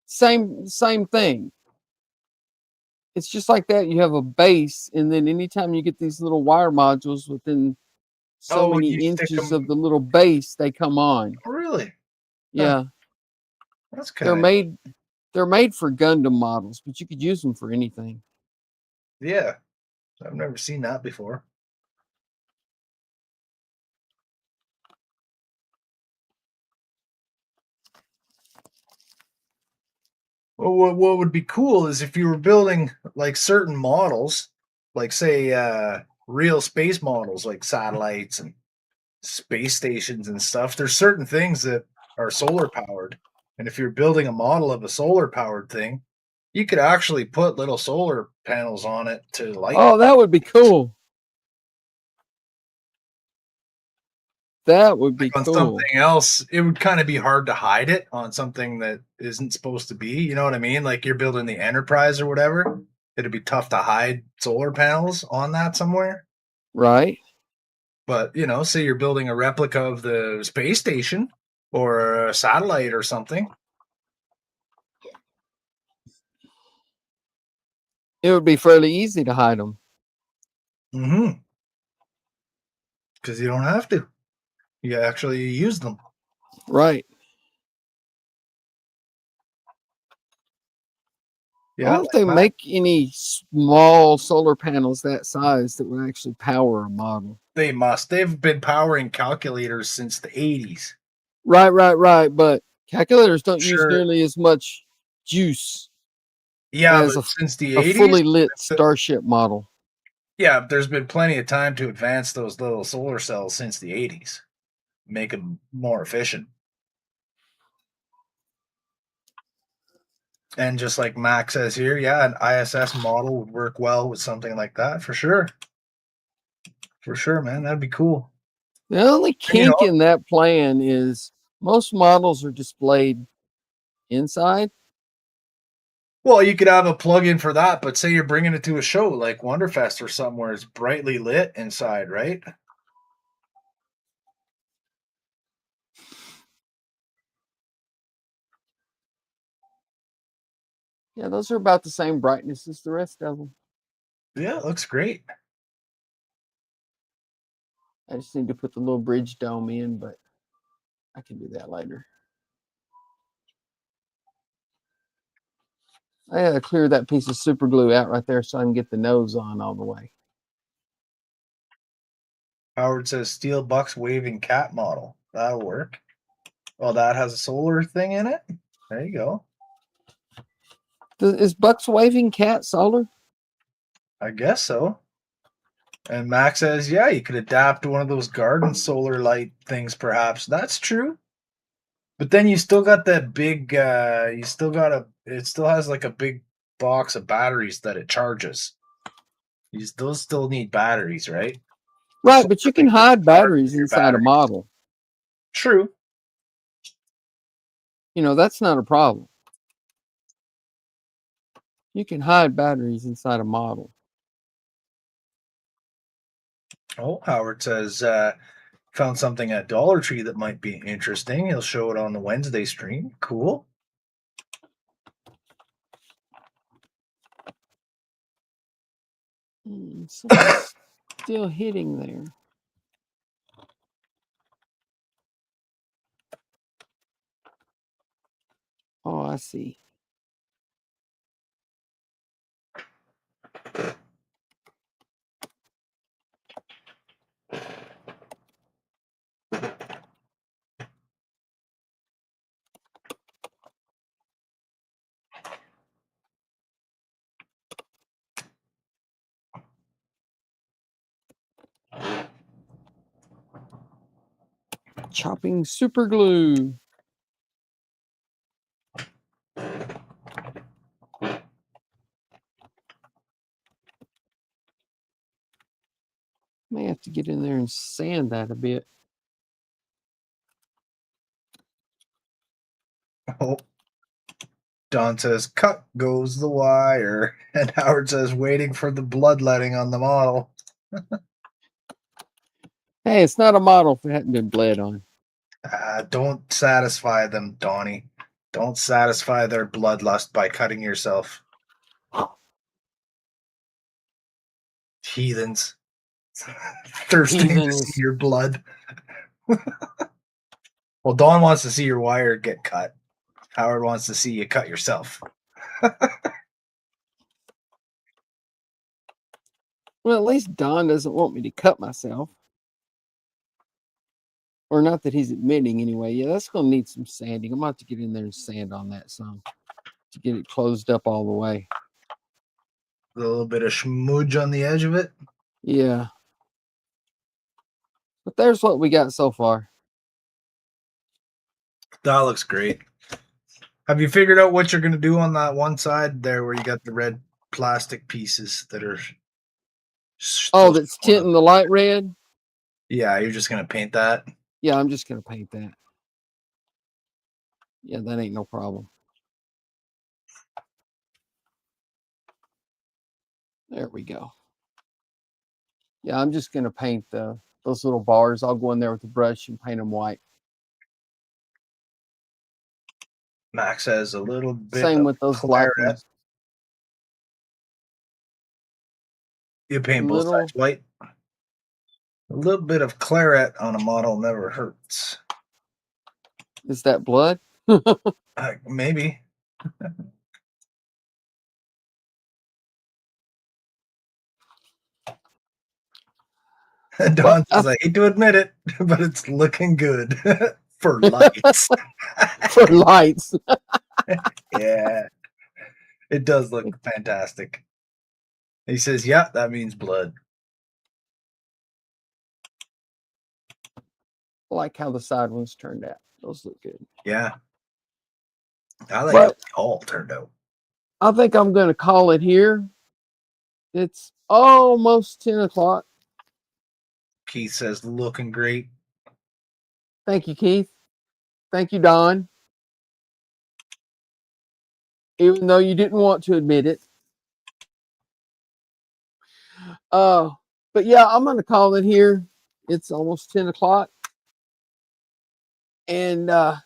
Same thing. It's just like that. You have a base, and then anytime you get these little wire modules within so Oh, many you stick inches them. of the little base, they come on. Oh, really? Yeah, That's they're kind of made for Gundam models, but you could use them for anything. yeah. I've never seen that before. Well, what would be cool is if you were building like certain models, like say real space models, like satellites and space stations and stuff. There's certain things that are solar powered, and if you're building a model of a solar powered thing, you could actually put little solar panels on it to light. Oh, that would be cool. That would be Like on cool. something else, it would kind of be hard to hide it on something that isn't supposed to be. You know what I mean? Like you're building the Enterprise or whatever. It'd be tough to hide solar panels on that somewhere. Right. But, you know, say you're building a replica of the space station or a satellite or something. It would be fairly easy to hide them. Mm-hmm. Because you don't have to. You actually use them. Right. Yeah. I wonder if they make any small solar panels that size that would actually power a model. They must. They've been powering calculators since the 80s. Right. But calculators don't use Sure. nearly as much juice Yeah, as but since the a 80s, fully lit Starship model. yeah, there's been plenty of time to advance those little solar cells since the 80s. Make them more efficient. And just like Max says here, yeah, an ISS model would work well with something like that for sure. For sure, man. That'd be cool. The only kink in that plan is most models are displayed inside. Well, you could have a plug-in for that, but say you're bringing it to a show like Wonderfest or somewhere, it's brightly lit inside, right? Yeah, those are about the same brightness as the rest of them. Yeah, it looks great. I just need to put the little bridge dome in, but I can do that later. I gotta clear that piece of super glue out right there so I can get the nose on all the way. Howard says steel bucks waving cat model. That'll work. Well, that has a solar thing in it. There you go. Is Buck's waving cat solar? I guess so. And Max says, yeah, you could adapt one of those garden solar light things, perhaps. That's true. But then you still got that big, it still has like a big box of batteries that it charges. Those still need batteries, right? Right, but you can hide batteries your inside a batteries. model. True. You know, that's not a problem. You can hide batteries inside a model. Oh, Howard says, found something at Dollar Tree that might be interesting. He'll show it on the Wednesday stream. Cool. Something's still hitting there. Oh, I see. Chopping super glue. May have to get in there and sand that a bit. Oh. Don says, cut goes the wire. And Howard says, waiting for the bloodletting on the model. Hey, it's not a model if it hadn't been bled on. Don't satisfy them, Donnie. Don't satisfy their bloodlust by cutting yourself. Heathens. Thirsting to see your blood. Well, Don wants to see your wire get cut. Howard wants to see you cut yourself. Well, at least Don doesn't want me to cut myself. Or not that he's admitting anyway. Yeah, that's going to need some sanding. I'm going to have to get in there and sand on that some to get it closed up all the way. A little bit of schmudge on the edge of it. Yeah. But there's what we got so far. That looks great. Have you figured out what you're going to do on that one side there where you got the red plastic pieces that are... Oh, that's tinting the light red? Yeah, you're just going to paint that? Yeah, I'm just going to paint that. Yeah, that ain't no problem. There we go. Yeah, I'm just going to paint those little bars. I'll go in there with the brush and paint them white. Max has a little bit Same with those black ones. You paint both sides white. A little bit of claret on a model never hurts. Is that blood? Maybe. Don says, I hate to admit it, but it's looking good for lights. For lights. Yeah. It does look fantastic. He says, yeah, that means blood. I like how the side ones turned out. Those look good. Yeah. I like how they all turned out. I think I'm going to call it here. It's almost 10 o'clock. Keith says, looking great. Thank you, Keith. Thank you, Don. Even though you didn't want to admit it. But yeah, I'm going to call it here. It's almost 10 o'clock. And well,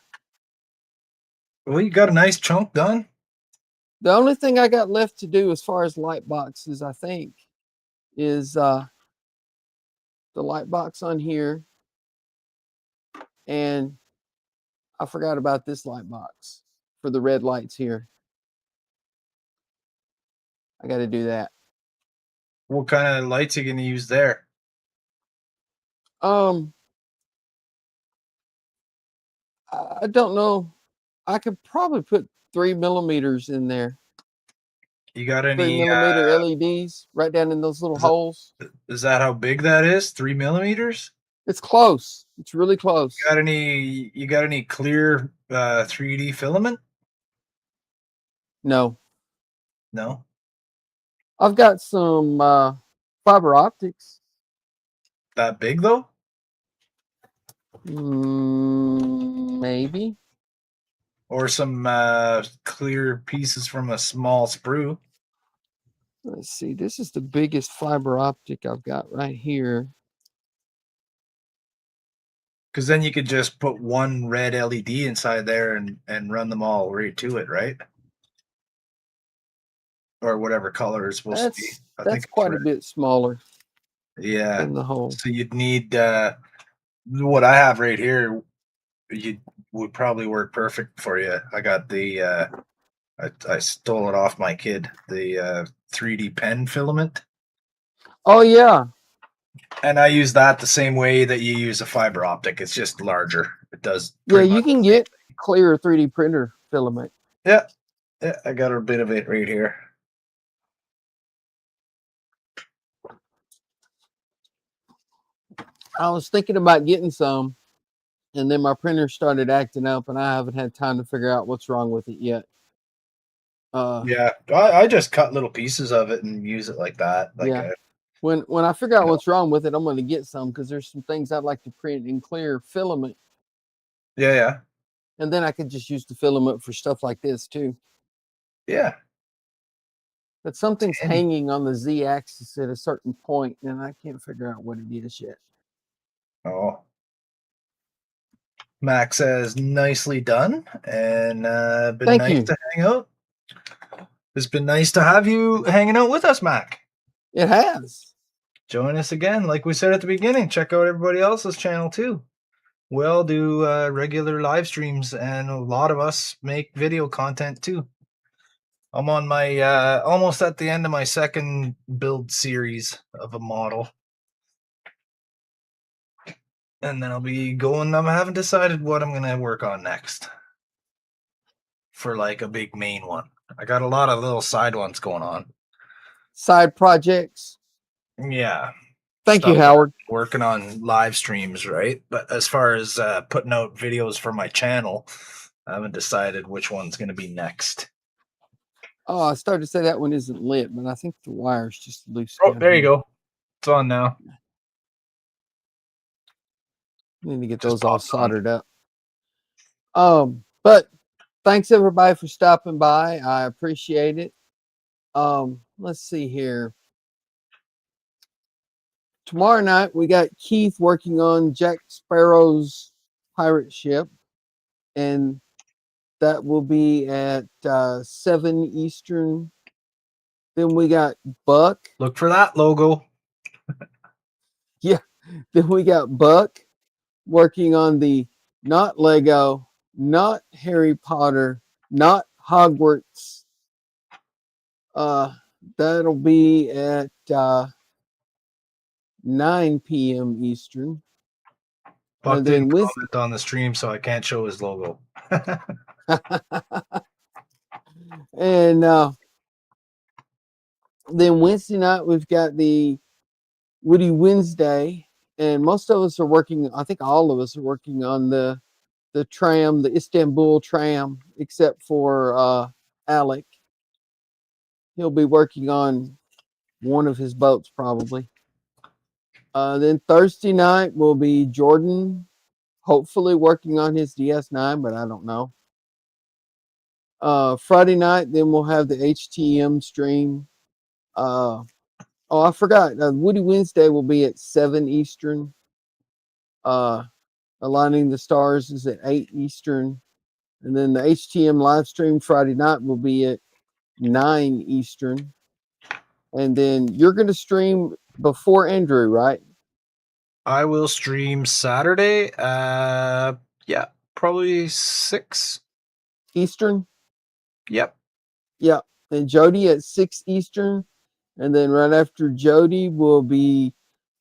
you got a nice chunk done. The only thing I got left to do as far as light boxes, I think, is the light box on here. And I forgot about this light box for the red lights here. I got to do that. What kind of lights are you going to use there? I don't know. I could probably put 3 millimeters in there. You got any 3 millimeter LEDs right down in those little holes? Is that how big that is? 3 millimeters? It's close. It's really close. You got any clear 3D filament? No. No. I've got some Fiber optics. That big though? Maybe. Or some clear pieces from a small sprue. Let's see. This is the biggest fiber optic I've got right here. Because then you could just put one red LED inside there and run them all right to it, right? Or whatever color it's supposed to be. That's quite a bit smaller. Yeah. Than the hole. So you'd need what I have right here. You would probably work perfect for you. I got the I stole it off my kid. The 3D pen filament. Oh yeah. And I use that the same way that you use a fiber optic. It's just larger. It does. Yeah, you can get clear 3D printer filament. Yeah. Yeah, I got a bit of it right here. I was thinking about getting some, and then my printer started acting up, and I haven't had time to figure out what's wrong with it yet. Yeah, I just cut little pieces of it and use it like that. Like yeah. When I figure out what's wrong with it, I'm going to get some because there's some things I'd like to print in clear filament. Yeah, yeah. And then I could just use the filament for stuff like this too. Yeah. But something's hanging on the Z-axis at a certain point, and I can't figure out what it is yet. Oh. Max says, nicely done. And been nice to hang out. It's been nice to have you hanging out with us, Mac. It has. Join us again. Like we said at the beginning, check out everybody else's channel too. We all do regular live streams, and a lot of us make video content too. I'm on my almost at the end of my second build series of a model. And then I'll be going, I haven't decided what I'm going to work on next for like a big main one. I got a lot of little side ones going on. Side projects. Yeah. Thank you, Howard. Working on live streams, right? But as far as putting out videos for my channel, I haven't decided which one's going to be next. Oh, I started to say that one isn't lit, but I think the wire's just loose. Oh, there you go. It's on now. Need to get those all soldered up. But thanks everybody for stopping by. I appreciate it. Let's see here. Tomorrow night we got Keith working on Jack Sparrow's pirate ship, and that will be at 7 Eastern. Then we got Buck. Look for that logo. Yeah. Then we got Buck working on the not Lego, not Harry Potter, not Hogwarts. That'll be at 9 p.m. Eastern. Buck didn't comment on the stream, so I can't show his logo. And then Wednesday night, we've got the Woody Wednesday. And most of us are working, I think all of us are working on the tram, the Istanbul tram, except for Alec. He'll be working on one of his boats probably. Then Thursday night will be Jordan, hopefully working on his DS9, but I don't know. Friday night, then we'll have the HTM stream. Oh, I forgot. Woody Wednesday will be at 7 Eastern. Aligning the Stars is at 8 Eastern. And then the HTM live stream Friday night will be at 9 Eastern. And then you're going to stream before Andrew, right? I will stream Saturday. Yeah, probably 6 Eastern. Yep. Yeah. And Jody at 6 Eastern. And then right after Jody will be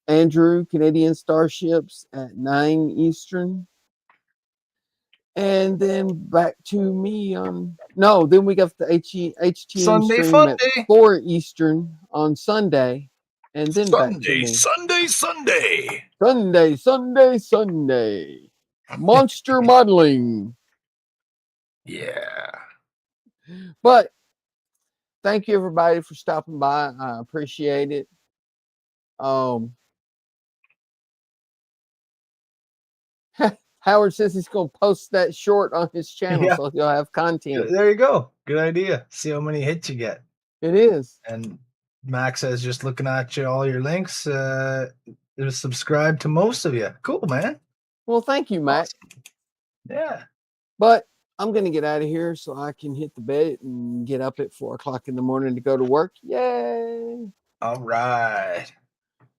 Andrew, Canadian Starships at 9 Eastern. And then back to me on then we got the HTM Sunday stream at 4 Eastern on Sunday. And then back to me. Sunday. Monster modeling. Yeah. But thank you everybody for stopping by. I appreciate it. Howard says he's going to post that short on his channel, Yeah. so he'll have content. There you go. Good idea. See how many hits you get. It is. And Max says, just looking at you, all your links, subscribe to most of you. Cool, man. Well, thank you, Mac. Awesome. Yeah. But I'm going to get out of here so I can hit the bed and get up at 4 o'clock in the morning to go to work. Yay. All right.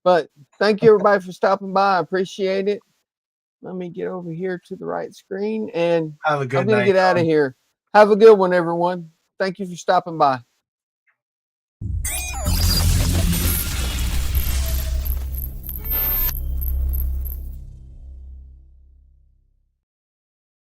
But thank you, everybody, for stopping by. I appreciate it. Let me get over here to the right screen, and Have a good I'm going night. to get out of here. Have a good one, everyone. Thank you for stopping by.